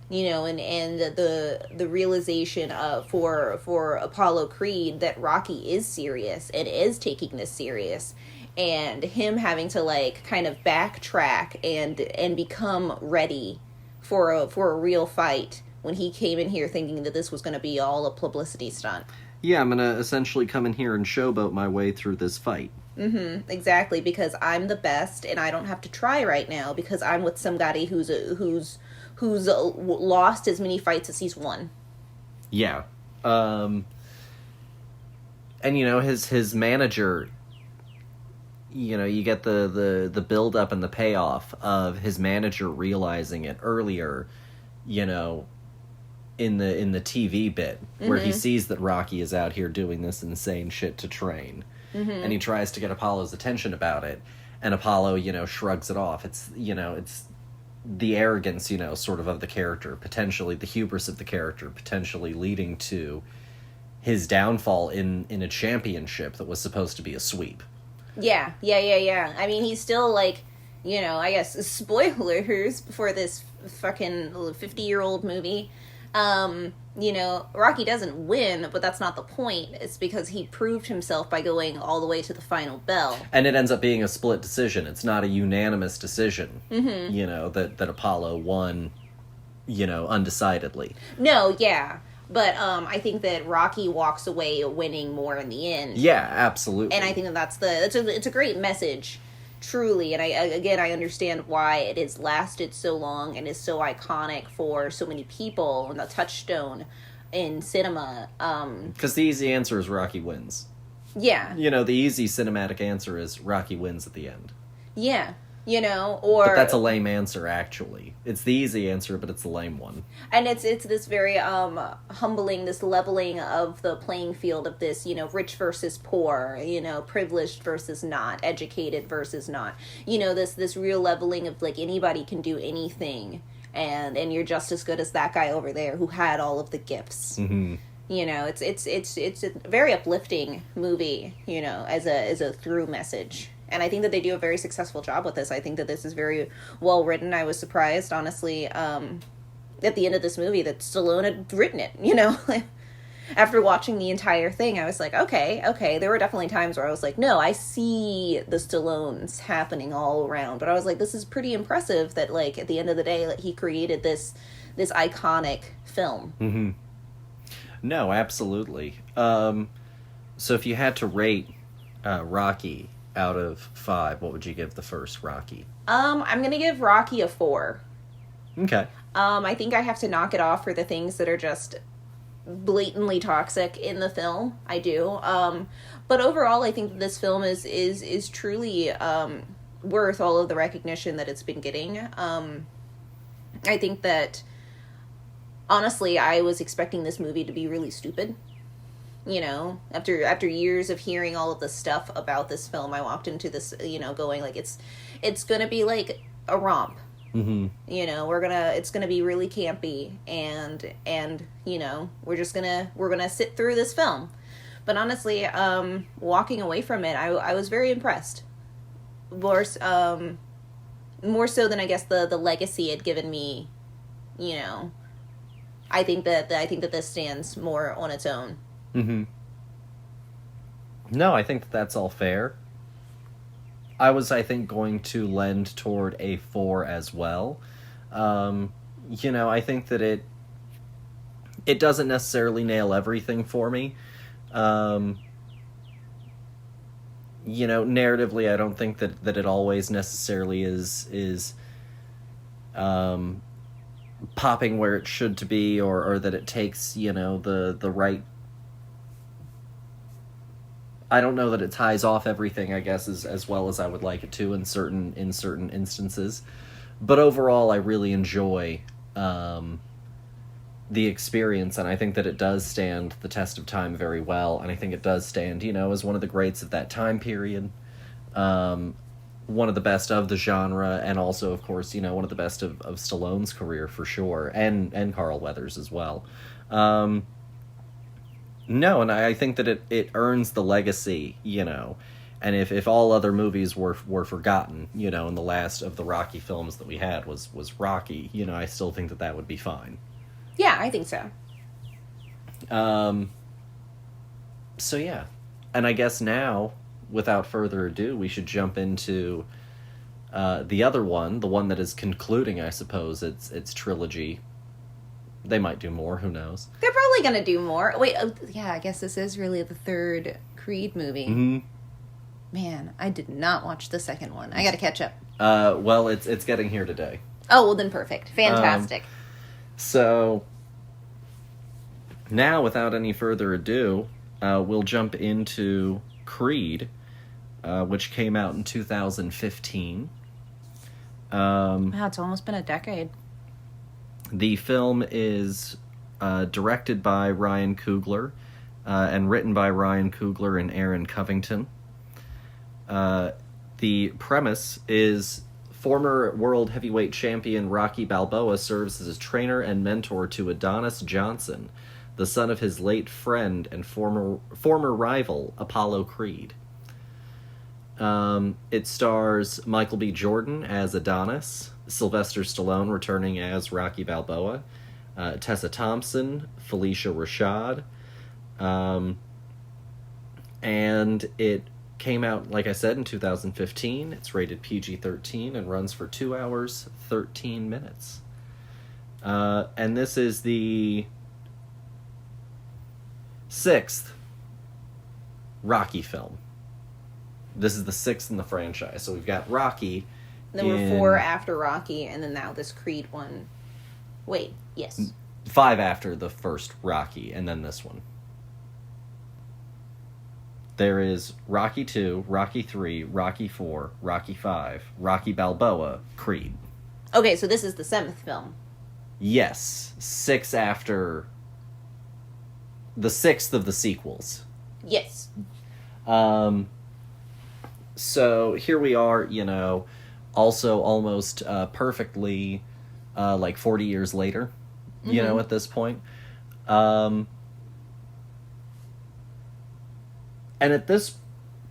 You know, and the realization for Apollo Creed that Rocky is serious and is taking this serious, and him having to, like, kind of backtrack and become ready for a real fight when he came in here thinking that this was going to be all a publicity stunt. Yeah, I'm gonna essentially come in here and showboat my way through this fight. Mm-hmm, exactly, because I'm the best and I don't have to try right now because I'm with somebody who's lost as many fights as he's won. Yeah. And his manager, you get the build up and the payoff of his manager realizing it earlier, in the TV bit where he sees that Rocky is out here doing this insane shit to train. And he tries to get Apollo's attention about it, and Apollo, shrugs it off. It's the arrogance, sort of the character, potentially the hubris of the character, potentially leading to his downfall in a championship that was supposed to be a sweep. Yeah. I mean, he's still I guess, spoilers for this fucking 50-year-old movie. Rocky doesn't win, but that's not the point. It's because he proved himself by going all the way to the final bell. And it ends up being a split decision. It's not a unanimous decision, that Apollo won, undecidedly. No, yeah. But I think that Rocky walks away winning more in the end. Yeah, absolutely. And I think that it's a great message, truly. And I understand why it has lasted so long and is so iconic for so many people and the touchstone in cinema. Because the easy answer is Rocky wins. Yeah. The easy cinematic answer is Rocky wins at the end. Yeah. But that's a lame answer, actually. It's the easy answer, but it's the lame one. And it's this very humbling, this leveling of the playing field of this, rich versus poor, privileged versus not, educated versus not. This real leveling of anybody can do anything, and you're just as good as that guy over there who had all of the gifts. Mm-hmm. It's a very uplifting movie, as a through message. And I think that they do a very successful job with this. I think that this is very well written. I was surprised, honestly, at the end of this movie that Stallone had written it, After watching the entire thing, I was like, okay. There were definitely times where I was like, no, I see the Stallones happening all around. But I was like, this is pretty impressive that, at the end of the day, he created this iconic film. Mm-hmm. No, absolutely. So if you had to rate Rocky out of 5, what would you give the first Rocky? I'm gonna give Rocky a 4. Okay. I think I have to knock it off for the things that are just blatantly toxic in the film. I do. But overall, I think that this film is truly worth all of the recognition that it's been getting. I think that, honestly, I was expecting this movie to be really stupid. After years of hearing all of the stuff about this film, I walked into this, going it's gonna be like a romp. Mm-hmm. It's gonna be really campy, and we're gonna sit through this film. But honestly, walking away from it, I was very impressed. More so than I guess the legacy had given me. I think that this stands more on its own. Mm-hmm. No, I think that's all fair. I think, going to lend toward a 4 as well. I think that it doesn't necessarily nail everything for me. Narratively, I don't think that it always necessarily is popping where it should to be, or that it takes, the right. I don't know that it ties off everything, I guess, as well as I would like it to in certain instances. But overall, I really enjoy the experience, and I think that it does stand the test of time very well, and I think it does stand, as one of the greats of that time period, one of the best of the genre, and also, of course, one of the best of Stallone's career, for sure, and Carl Weathers as well. No, and I think that it earns the legacy, and if all other movies were forgotten, and the last of the Rocky films that we had was Rocky, I still think that would be fine. Yeah, I think so. So yeah, and I guess now, without further ado, we should jump into The other one, the one that is concluding, I suppose, its trilogy. They might do more, who knows? They're probably going to do more. Wait, yeah, I guess this is really the third Creed movie. Mm-hmm. Man, I did not watch the second one. I got to catch up. Well, it's getting here today. Oh, well then perfect. Fantastic. So, now, without any further ado, we'll jump into Creed, which came out in 2015. Wow, it's almost been a decade. The film is directed by Ryan Coogler and written by Ryan Coogler and Aaron Covington. The premise is former world heavyweight champion Rocky Balboa serves as a trainer and mentor to Adonis Johnson, the son of his late friend and former rival Apollo Creed. It stars Michael B. Jordan as Adonis, Sylvester Stallone returning as Rocky Balboa, Tessa Thompson, Felicia Rashad, and it came out, like I said, in 2015. It's rated PG-13 and runs for 2 hours, 13 minutes. And this is the 6th Rocky film. This is the 6th in the franchise. So we've got Rocky. There were 4 after Rocky, and then now this Creed one. Wait, yes. 5 after the first Rocky, and then this one. There is Rocky 2, Rocky 3, Rocky 4, Rocky 5, Rocky Balboa, Creed. Okay, so this is the 7th film. Yes, 6 after the 6th of the sequels. Yes. So here we are, also almost perfectly like 40 years later, at this point. And at this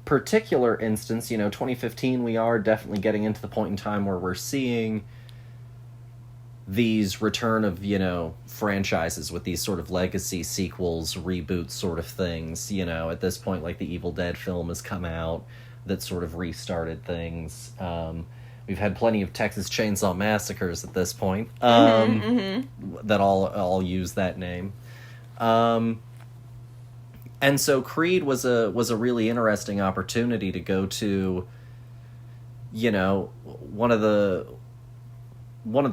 particular instance, 2015, we are definitely getting into the point in time where we're seeing these return of, franchises with these sort of legacy sequels, reboots sort of things. At this point, like the Evil Dead film has come out that sort of restarted things. We've had plenty of Texas Chainsaw Massacres at this point that all use that name. And so Creed was a really interesting opportunity to go to, one of the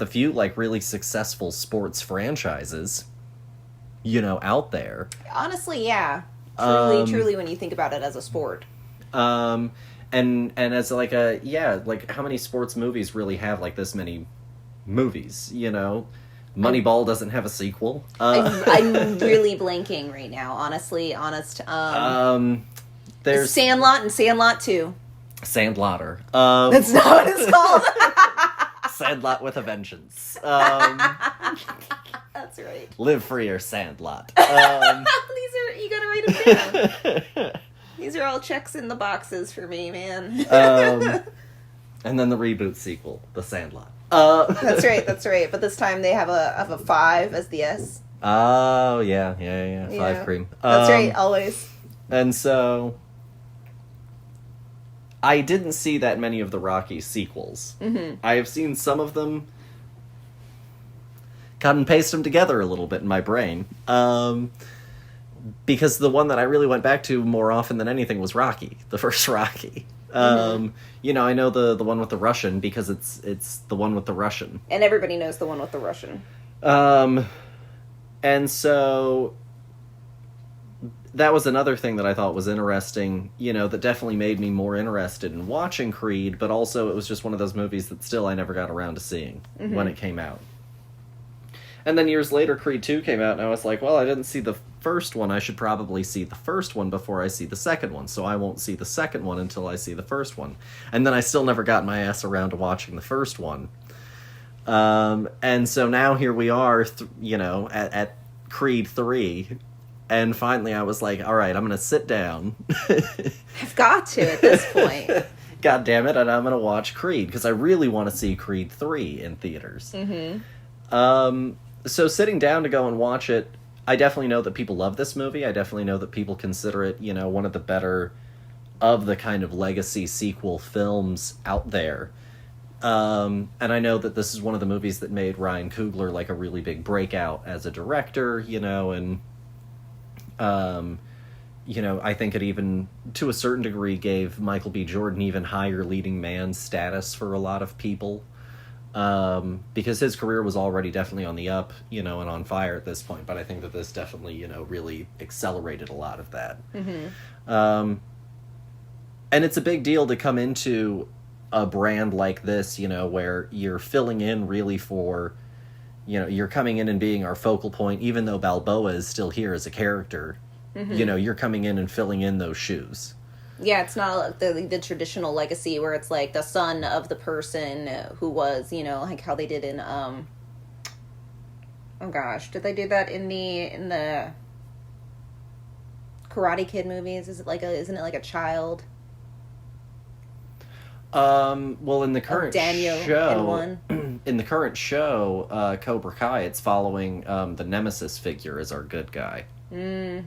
few like really successful sports franchises, out there. Honestly, yeah. Truly, when you think about it as a sport. And as like how many sports movies really have like this many movies, Moneyball doesn't have a sequel. I'm really blanking right now, honest. There's Sandlot and Sandlot 2. Sandlotter. That's not what it's called. Sandlot with a vengeance. That's right. Live free or Sandlot. You gotta write them down. These are all checks in the boxes for me, man. And then the reboot sequel, The Sandlot. That's right. But this time they have a 5 as the S. Oh, yeah. 5 cream. That's right, always. And so, I didn't see that many of the Rocky sequels. Mm-hmm. I have seen some of them, cut and paste them together a little bit in my brain. Because the one that I really went back to more often than anything was Rocky, the first Rocky. I know the one with the Russian because it's the one with the Russian. And everybody knows the one with the Russian. And so that was another thing that I thought was interesting, that definitely made me more interested in watching Creed, but also it was just one of those movies that still I never got around to seeing when it came out. And then years later, Creed 2 came out, and I was like, well, I didn't see the first one. I should probably see the first one before I see the second one, so I won't see the second one until I see the first one. And then I still never got my ass around to watching the first one. And so now here we are, at Creed 3, and finally I was like, all right, I'm going to sit down. I've got to at this point. God damn it, and I'm going to watch Creed, because I really want to see Creed 3 in theaters. So sitting down to go and watch it, I definitely know that people love this movie. I definitely know that people consider it, one of the better of the kind of legacy sequel films out there. And I know that this is one of the movies that made Ryan Coogler like a really big breakout as a director, and I think it even, to a certain degree, gave Michael B. Jordan even higher leading man status for a lot of people. Because his career was already definitely on the up, and on fire at this point. But I think that this definitely, really accelerated a lot of that. Mm-hmm. And it's a big deal to come into a brand like this, where you're filling in really for, you're coming in and being our focal point, even though Balboa is still here as a character. Mm-hmm. You're coming in and filling in those shoes. Yeah, it's not the traditional legacy where it's like the son of the person who was, like how they did in oh gosh, did they do that in the Karate Kid movies? Isn't it like a child? Well, in the current Daniel show, in one. In the current show, Cobra Kai, it's following the Nemesis figure as our good guy. I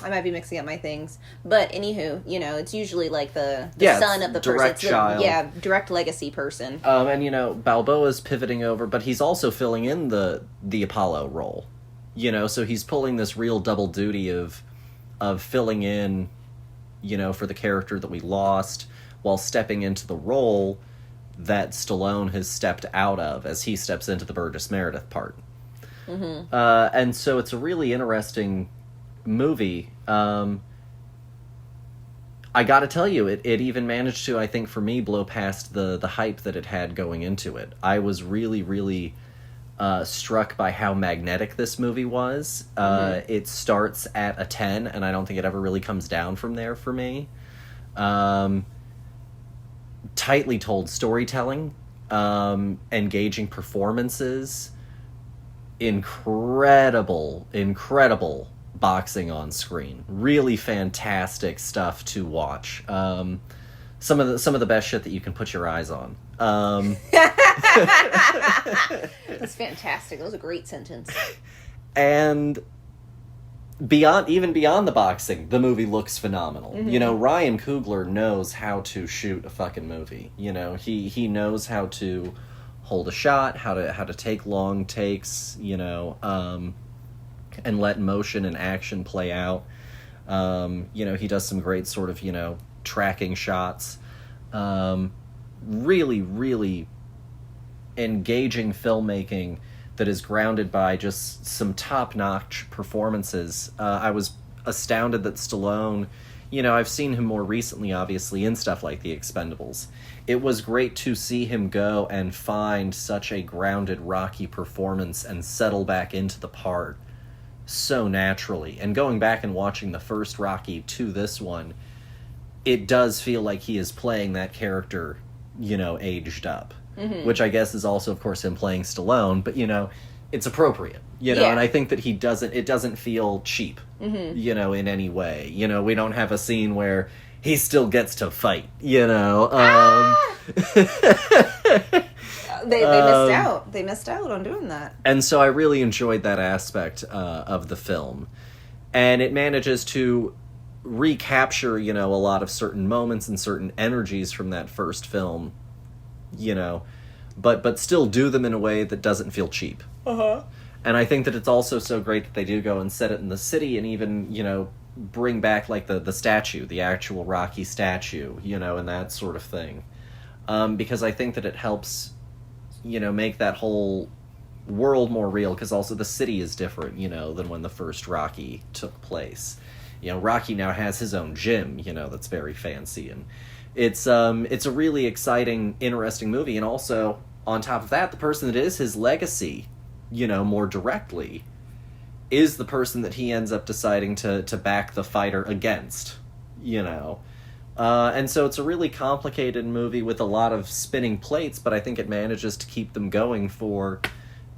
might be mixing up my things, but anywho, it's usually like the son of the direct person, child. Direct legacy person. And Balboa's pivoting over, but he's also filling in the Apollo role, so he's pulling this real double duty of filling in, for the character that we lost, while stepping into the role that Stallone has stepped out of as he steps into the Burgess Meredith part. Mm-hmm. And so it's a really interesting movie. I gotta tell you, it even managed to, I think, for me, blow past the hype that it had going into it. I was really, really struck by how magnetic this movie was. It starts at a 10, and I don't think it ever really comes down from there for me. Tightly told storytelling, engaging performances, incredible boxing on screen. Really fantastic stuff to watch. Some of the best shit that you can put your eyes on. That's fantastic. That was a great sentence. And beyond the boxing, the movie looks phenomenal. Mm-hmm. Ryan Coogler knows how to shoot a fucking movie. He knows how to hold a shot, how to take long takes, and let motion and action play out. He does some great sort of, tracking shots. Really, really engaging filmmaking that is grounded by just some top-notch performances. I was astounded that Stallone, I've seen him more recently, obviously, in stuff like The Expendables. It was great to see him go and find such a grounded Rocky performance and settle back into the part so naturally. And going back and watching the first Rocky to this one, it does feel like he is playing that character, aged up. Mm-hmm. Which I guess is also, of course, him playing Stallone, but, it's appropriate, and I think that it doesn't feel cheap, mm-hmm. In any way. We don't have a scene where he still gets to fight, They missed out. They missed out on doing that. And so I really enjoyed that aspect of the film. And it manages to recapture, a lot of certain moments and certain energies from that first film, but still do them in a way that doesn't feel cheap. Uh-huh. And I think that it's also so great that they do go and set it in the city and even, bring back, like, the statue, the actual Rocky statue, and that sort of thing. Because I think that it helps, make that whole world more real, because also the city is different, than when the first Rocky took place. Rocky now has his own gym, that's very fancy, and it's a really exciting, interesting movie, and also, on top of that, the person that is his legacy, more directly, is the person that he ends up deciding to back the fighter against, and so it's a really complicated movie with a lot of spinning plates, but I think it manages to keep them going for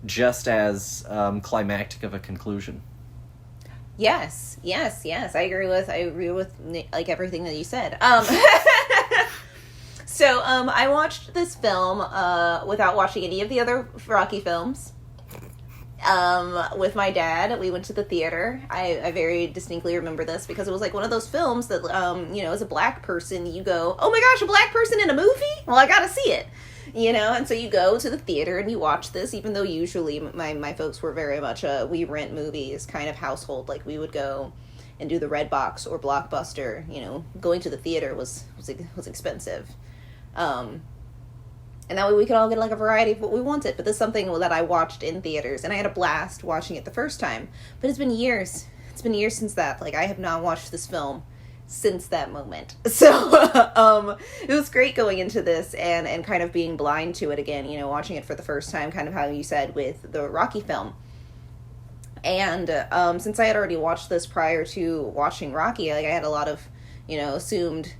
just as climactic of a conclusion. Yes. I agree with like everything that you said. So I watched this film without watching any of the other Rocky films. with my dad. We went to the theater. I very distinctly remember this because it was like one of those films that, as a black person, you go, oh my gosh, a black person in a movie? Well, I gotta see it. And so you go to the theater and you watch this, even though usually my folks were very much we rent movies kind of household. Like, we would go and do the Redbox or Blockbuster. Going to the theater was expensive. And that way we could all get like a variety of what we wanted. But this is something that I watched in theaters, and I had a blast watching it the first time. But it's been years. It's been years since that. Like, I have not watched this film since that moment. So it was great going into this and kind of being blind to it again, watching it for the first time, kind of how you said with the Rocky film. And since I had already watched this prior to watching Rocky, like, I had a lot of, assumed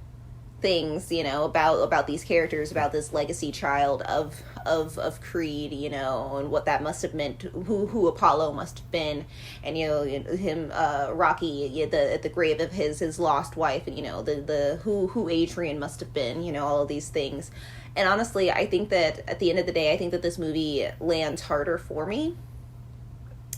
things, about these characters, about this legacy child of Creed, and what that must have meant, who Apollo must have been, and him, Rocky, at the grave of his lost wife, and the who Adrian must have been, all of these things. And honestly, I think that at the end of the day, I think that this movie lands harder for me,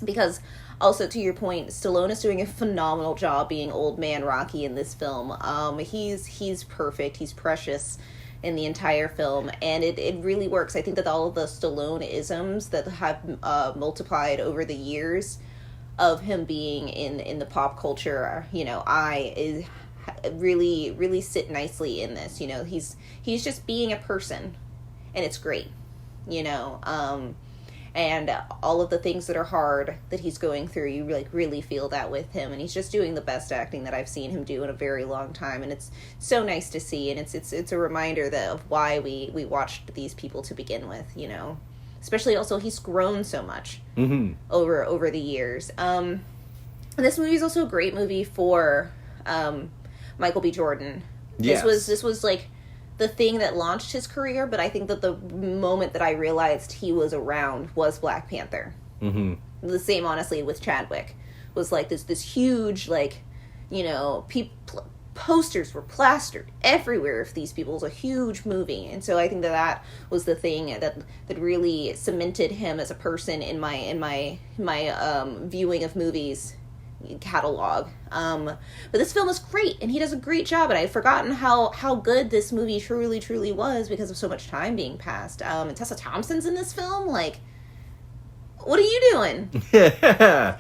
because also, to your point, Stallone is doing a phenomenal job being old man Rocky in this film. He's perfect. He's precious in the entire film, and it really works. I think that all of the Stallone-isms that have multiplied over the years of him being in the pop culture, really, really sit nicely in this. He's just being a person, and it's great. And all of the things that are hard that he's going through, you really feel that with him, and he's just doing the best acting that I've seen him do in a very long time, and it's so nice to see, and it's a reminder of why we watched these people to begin with, especially also he's grown so much over the years. And this movie is also a great movie for Michael B. Jordan. Yes. This was like the thing that launched his career, but I think that the moment that I realized he was around was Black Panther. Mm-hmm. The same, honestly, with Chadwick. Was like this huge, posters were plastered everywhere of these people. It was a huge movie, and so I think that was the thing that really cemented him as a person in my viewing of movies catalog. But this film is great, and he does a great job, and I'd forgotten how good this movie truly was because of so much time being passed. And Tessa Thompson's in this film. Like, what are you doing? Yeah.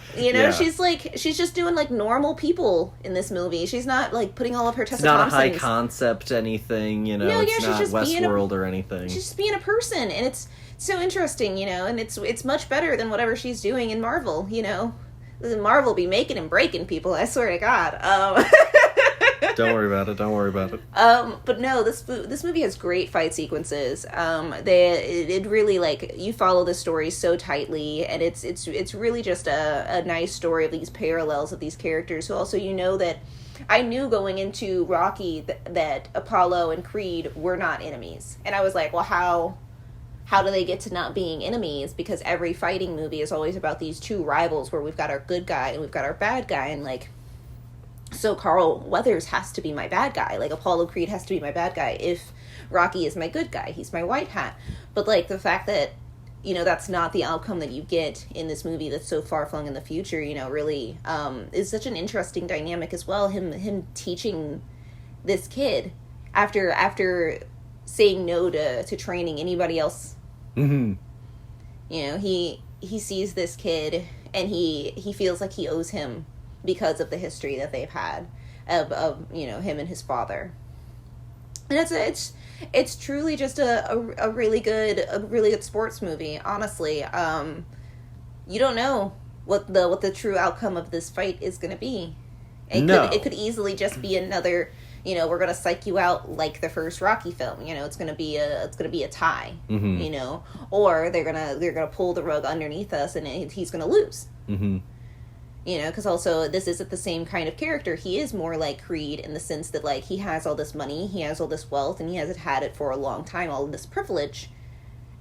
She's just doing like normal people in this movie. She's not like putting all of her Tessa Thompson's. It's not a high concept anything, it's not Westworld or anything. She's just being a person, and it's so interesting, and it's much better than whatever she's doing in Marvel, Marvel be making and breaking people, I swear to God. Don't worry about it. But no, this movie has great fight sequences. It really, like, you follow the story so tightly, and it's really just a nice story of these parallels of these characters who also, that I knew going into Rocky that Apollo and Creed were not enemies. And I was like, well, how do they get to not being enemies? Because every fighting movie is always about these two rivals where we've got our good guy and we've got our bad guy. And, like, so Carl Weathers has to be my bad guy. Like, Apollo Creed has to be my bad guy. If Rocky is my good guy, he's my white hat. But, like, the fact that, that's not the outcome that you get in this movie that's so far-flung in the future, really is such an interesting dynamic as well. Him teaching this kid after saying no to training anybody else. Mm-hmm. He sees this kid, and he feels like he owes him because of the history that they've had of him and his father. And it's truly just a really good sports movie. Honestly, you don't know what the true outcome of this fight is going to be. It could easily just be another. We're gonna psych you out like the first Rocky film. It's gonna be a tie. Mm-hmm. Or they're gonna pull the rug underneath us, and he's gonna lose. Mm-hmm. Because also this isn't the same kind of character. He is more like Creed in the sense that, like, he has all this money, he has all this wealth, and he hasn't had it for a long time, all of this privilege,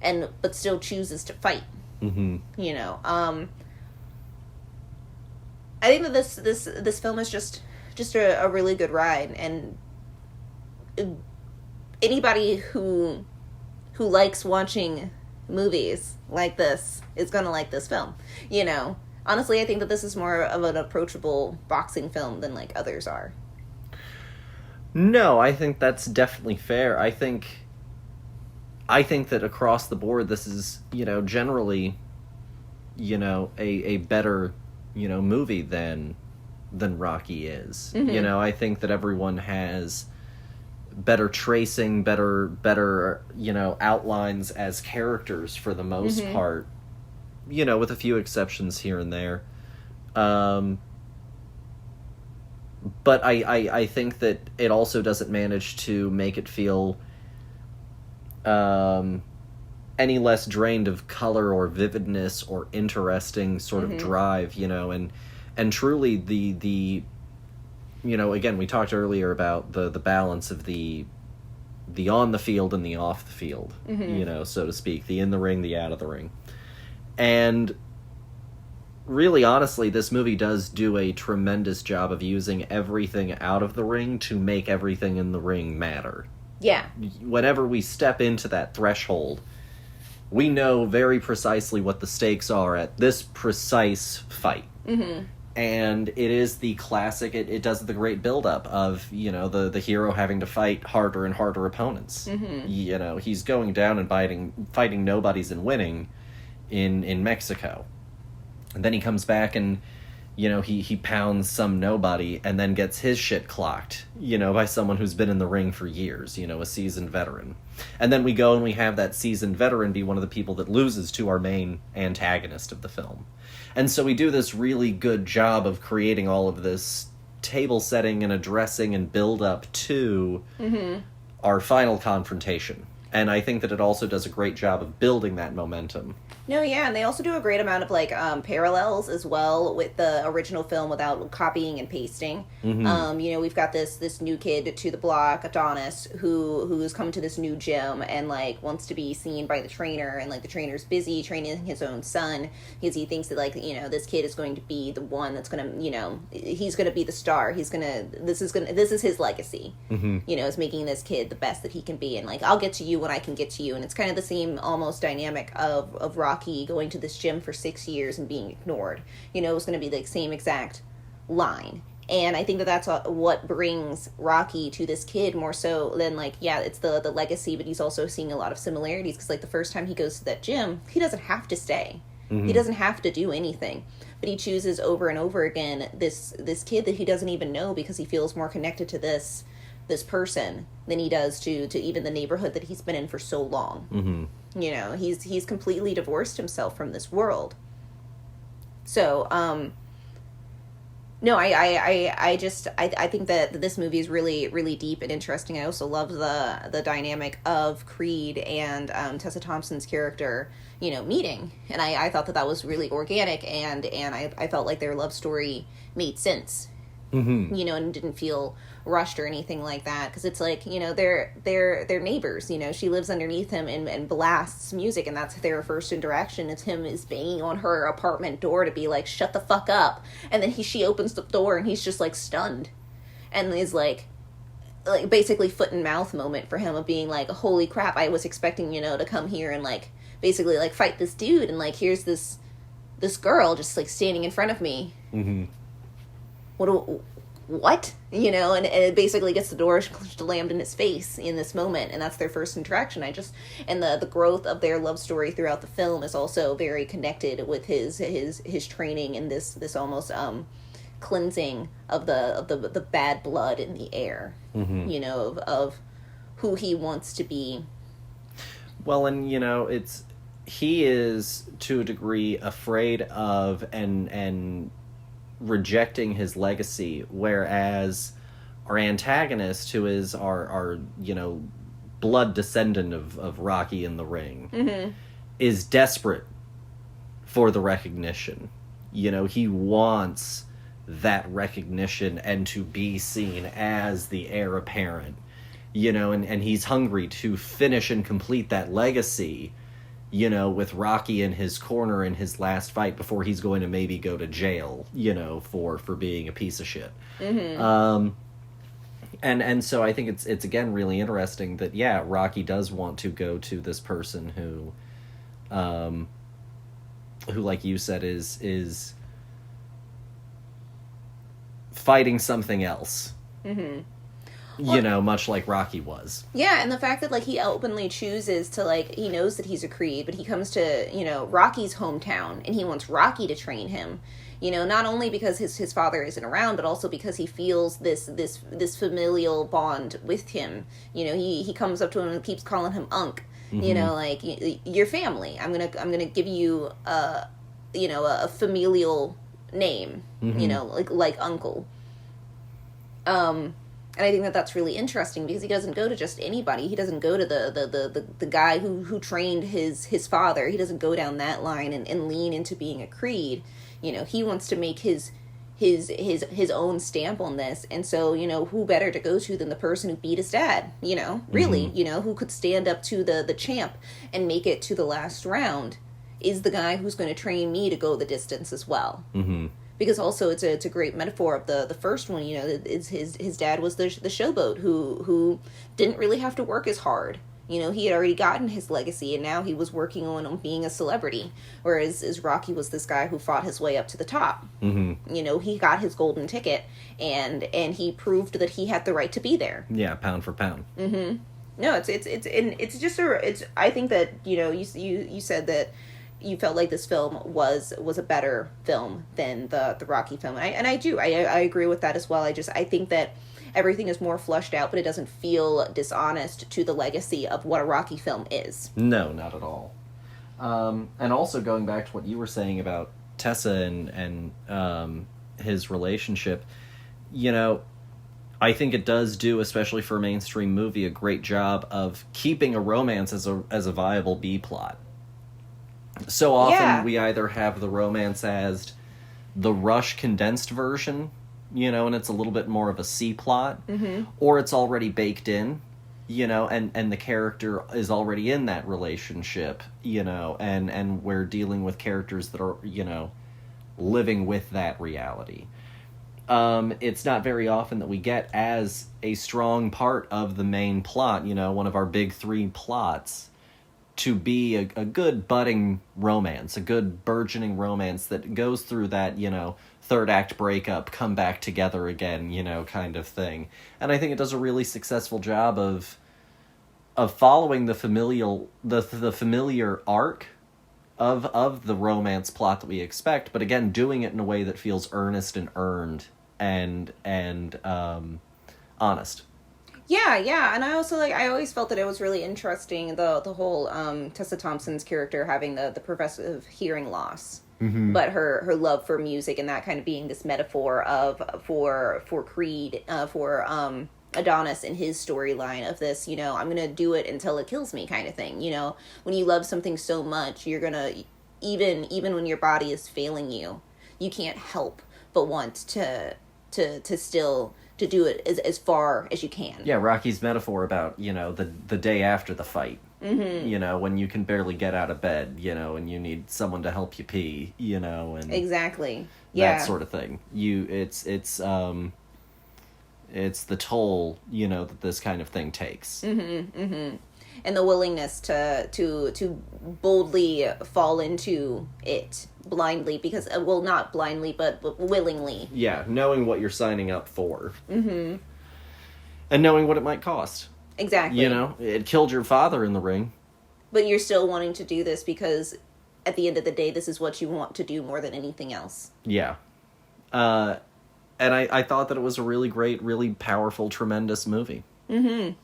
but still chooses to fight. Mm-hmm. I think that this film is just a really good ride, and anybody who likes watching movies like this is going to like this film. You know, honestly, I think that this is more of an approachable boxing film than like others are. No, I think that's definitely fair. I think that across the board, this is, generally, a better, movie than Rocky is. Mm-hmm. I think that everyone has better tracing, better, outlines as characters for the most Mm-hmm. part, with a few exceptions here and there. But I think that it also doesn't manage to make it feel any less drained of color or vividness or interesting sort of drive, and truly the again, we talked earlier about the balance of the on the field and the off the field, so to speak, the in the ring, the out of the ring. And really, honestly, this movie does do a tremendous job of using everything out of the ring to make everything in the ring matter. Yeah. Whenever we step into that threshold, we know very precisely what the stakes are at this precise fight. Mm-hmm. And it is the classic, it does the great build-up of, the hero having to fight harder and harder opponents. Mm-hmm. He's going down and fighting nobodies and winning in Mexico. And then he comes back and, he pounds some nobody and then gets his shit clocked, by someone who's been in the ring for years, a seasoned veteran. And then we go and we have that seasoned veteran be one of the people that loses to our main antagonist of the film. And so we do this really good job of creating all of this table setting and addressing and build up to our final confrontation. And I think that it also does a great job of building that momentum. No, yeah, and they also do a great amount of parallels as well with the original film without copying and pasting. We've got this new kid to the block, Adonis, who's come to this new gym and wants to be seen by the trainer, and the trainer's busy training his own son because he thinks that this kid is going to be the one that's gonna he's gonna be the star. This is his legacy. Is making this kid the best that he can be, and I'll get to you when I can get to you, and it's kind of the same almost dynamic of Rocky going to this gym for 6 years and being ignored. It's going to be the same exact line. And I think that that's what brings Rocky to this kid more so than it's the legacy, but he's also seeing a lot of similarities because the first time he goes to that gym, he doesn't have to stay. He doesn't have to do anything, but he chooses over and over again this kid that he doesn't even know because he feels more connected to this person than he does to even the neighborhood that he's been in for so long. He's completely divorced himself from this world. So, no, I think that this movie is really, really deep and interesting. I also love the dynamic of Creed and Tessa Thompson's character, meeting. And I thought that was really organic, and I felt like their love story made sense. And didn't feel rushed or anything like that, because it's they're neighbors. She lives underneath him and blasts music, and that's their first interaction. It's him is banging on her apartment door to be shut the fuck up, and then she opens the door and he's just stunned, and is basically foot and mouth moment for him of being holy crap, I was expecting to come here and basically fight this dude, and here's this girl just standing in front of me. What? And it basically gets the door slammed in his face in this moment, and that's their first interaction. And the growth of their love story throughout the film is also very connected with his training and this almost cleansing of the bad blood in the air, of who he wants to be. Well, and he is to a degree afraid of and rejecting his legacy, whereas our antagonist, who is our blood descendant of Rocky in the ring, is desperate for the recognition. He wants that recognition and to be seen as the heir apparent, and he's hungry to finish and complete that legacy, with Rocky in his corner in his last fight before he's going to maybe go to jail, for being a piece of shit. And so I think it's again really interesting that, yeah, Rocky does want to go to this person who who, like you said, is fighting something else. Much like Rocky was. Yeah, and the fact that, like, he openly chooses to, like, he knows that he's a Creed, but he comes to, Rocky's hometown, and he wants Rocky to train him. Not only because his father isn't around, but also because he feels this familial bond with him. He comes up to him and keeps calling him Unc. Like, your family. I'm gonna give you a familial name. Like uncle. And I think that that's really interesting because he doesn't go to just anybody. He doesn't go to the guy who trained his father. He doesn't go down that line and lean into being a Creed. He wants to make his own stamp on this. And so, who better to go to than the person who beat his dad, really, who could stand up to the champ and make it to the last round is the guy who's going to train me to go the distance as well. Because also it's a great metaphor of the first one. Is his dad was the showboat who didn't really have to work as hard. He had already gotten his legacy, and now he was working on being a celebrity. Whereas Rocky was this guy who fought his way up to the top. He got his golden ticket, and he proved that he had the right to be there. Yeah, pound for pound. No, it's just I think that you said that you felt like this film was a better film than the Rocky film, and I do. I agree with that as well. I think that everything is more fleshed out, but it doesn't feel dishonest to the legacy of what a Rocky film is. No, not at all. And also going back to what you were saying about Tessa and his relationship, I think it does do, especially for a mainstream movie, a great job of keeping a romance as a viable B plot. So often we either have the romance as the Rush condensed version, and it's a little bit more of a C plot, or it's already baked in, and the character is already in that relationship, and we're dealing with characters that are, living with that reality. It's not very often that we get as a strong part of the main plot, one of our big three plots, to be a good budding romance, a good burgeoning romance that goes through that, third act breakup, come back together again, kind of thing. And I think it does a really successful job of following the familiar arc of the romance plot that we expect, but again, doing it in a way that feels earnest and earned and honest. Yeah, and I also I always felt that it was really interesting the whole Tessa Thompson's character having the progressive hearing loss, but her love for music and that kind of being this metaphor for Creed, for Adonis and his storyline of this, I'm gonna do it until it kills me kind of thing. When you love something so much, you're gonna even when your body is failing you, you can't help but want to still to do it as far as you can. Yeah, Rocky's metaphor about, the day after the fight. When you can barely get out of bed, and you need someone to help you pee, and exactly. That sort of thing. It's the toll, that this kind of thing takes. And the willingness to boldly fall into it blindly, because not blindly but willingly. Yeah, knowing what you're signing up for. And knowing what it might cost. Exactly. It killed your father in the ring, but you're still wanting to do this because at the end of the day this is what you want to do more than anything else. Yeah. And I thought that it was a really great, really powerful, tremendous movie. For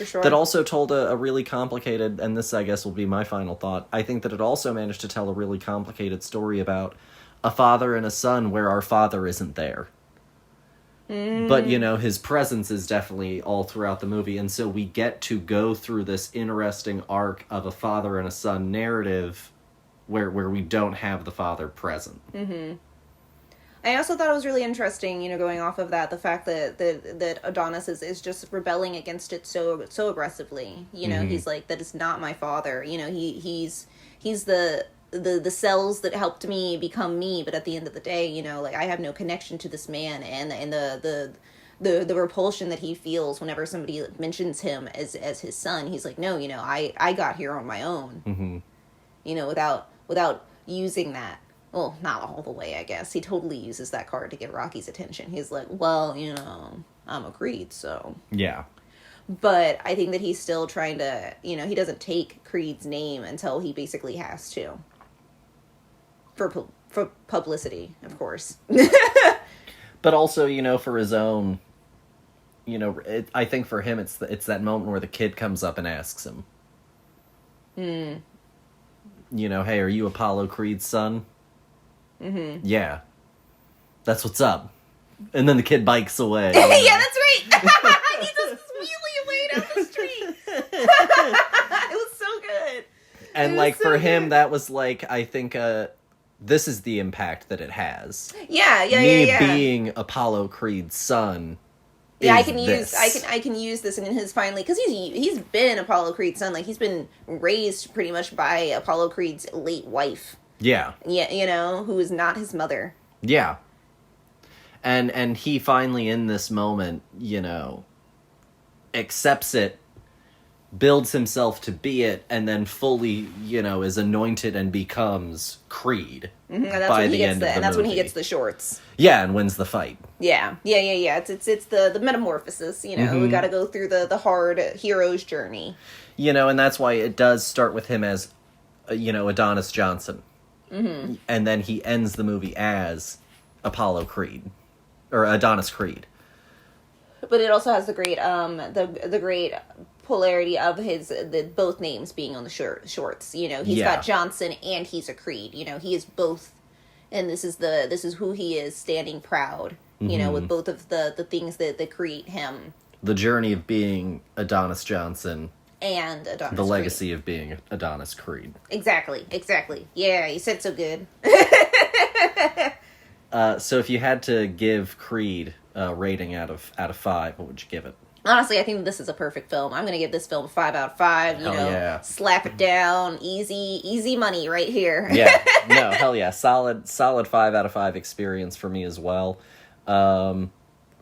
sure. That also told a really complicated, and this I guess will be my final thought, I think that it also managed to tell a really complicated story about a father and a son where our father isn't there. But, his presence is definitely all throughout the movie, and so we get to go through this interesting arc of a father and a son narrative where we don't have the father present. I also thought it was really interesting, going off of that, the fact that Adonis is just rebelling against it so aggressively. He's like, that is not my father. He's the cells that helped me become me, but at the end of the day, I have no connection to this man, and the repulsion that he feels whenever somebody mentions him as his son. He's like, no, I got here on my own. without using that. Well, not all the way, I guess. He totally uses that card to get Rocky's attention. He's like, well, I'm a Creed, so. Yeah. But I think that he's still trying to, he doesn't take Creed's name until he basically has to. For publicity, of course. But also, for his own, I think for him it's that moment where the kid comes up and asks him. Hey, are you Apollo Creed's son? Mm-hmm. Yeah. That's what's up. And then the kid bikes away. Yeah, that's right. He just wheelie away down the street. It was so good. And for him, that was I think this is the impact that it has. Yeah. Me being Apollo Creed's son. Yeah, I can use this in his finally, because he's been Apollo Creed's son. He's been raised pretty much by Apollo Creed's late wife. Yeah. Yeah, who is not his mother. Yeah. And he finally, in this moment, accepts it, builds himself to be it, and then fully, is anointed and becomes Creed by the end of the movie. And that's when he gets the shorts. Yeah, and wins the fight. Yeah. It's the metamorphosis, We gotta go through the hard hero's journey. And that's why it does start with him as, Adonis Johnson. Mm-hmm. And then he ends the movie as Apollo Creed. Or Adonis Creed. But it also has the great the great polarity of both names being on the shorts. He's got Johnson and he's a Creed. He is both, and this is who he is, standing proud. With both of the things that create him. The journey of being Adonis Johnson. And Adonis the Creed. legacy of being Adonis Creed. Exactly. Yeah, you said so good. So if you had to give Creed a rating out of 5, what would you give it? Honestly, I think this is a perfect film. I'm going to give this film 5 out of 5. Yeah. Slap it down. Easy money right here. Yeah. No, hell yeah. Solid 5 out of 5 experience for me as well.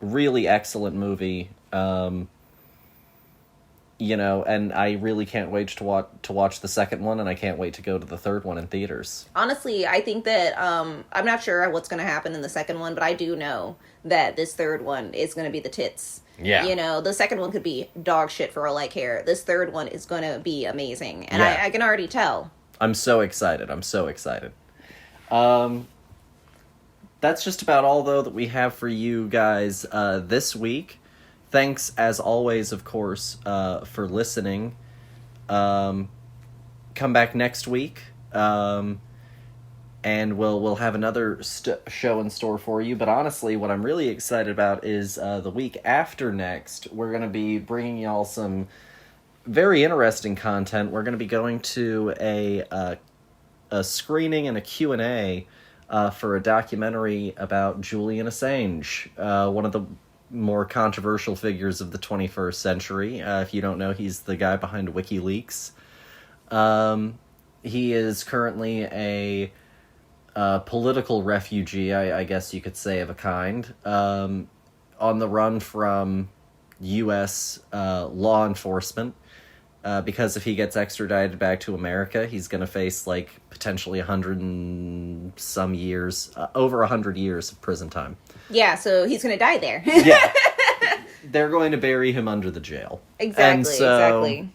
Really excellent movie. And I really can't wait to watch the second one, and I can't wait to go to the third one in theaters. Honestly, I think that, I'm not sure what's going to happen in the second one, but I do know that this third one is going to be the tits. Yeah. The second one could be dog shit for all I care. This third one is going to be amazing, and yeah. I can already tell. I'm so excited. That's just about all, though, that we have for you guys this week. Thanks, as always, of course, for listening. Come back next week, and we'll have another show in store for you. But honestly, what I'm really excited about is the week after next. We're going to be bringing y'all some very interesting content. We're going to be going to a screening and a Q&A for a documentary about Julian Assange, one of the more controversial figures of the 21st century. If you don't know, he's the guy behind WikiLeaks. He is currently a political refugee, I guess you could say, of a kind, on the run from U.S. Law enforcement, because if he gets extradited back to America, he's going to face, potentially 100 and some years, over 100 years of prison time. Yeah, so he's going to die there. Yeah. They're going to bury him under the jail. Exactly.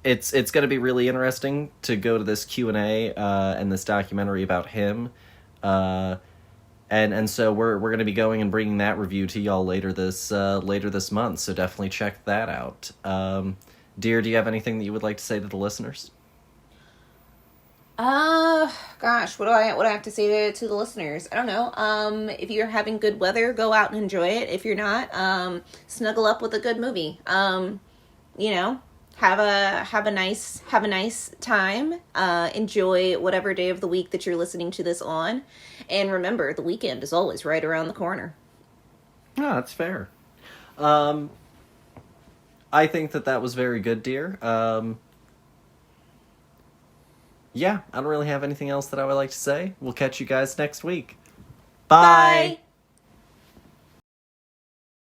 It's going to be really interesting to go to this Q&A and this documentary about him. And so we're going to be going and bringing that review to y'all later this month, so definitely check that out. Dear, do you have anything that you would like to say to the listeners? Gosh, what do I have to say to the listeners? I don't know. If you're having good weather, go out and enjoy it. If you're not, snuggle up with a good movie. Have a nice time. Enjoy whatever day of the week that you're listening to this on. And remember, the weekend is always right around the corner. Oh, that's fair. I think that was very good, dear. Yeah, I don't really have anything else that I would like to say. We'll catch you guys next week. Bye! Bye.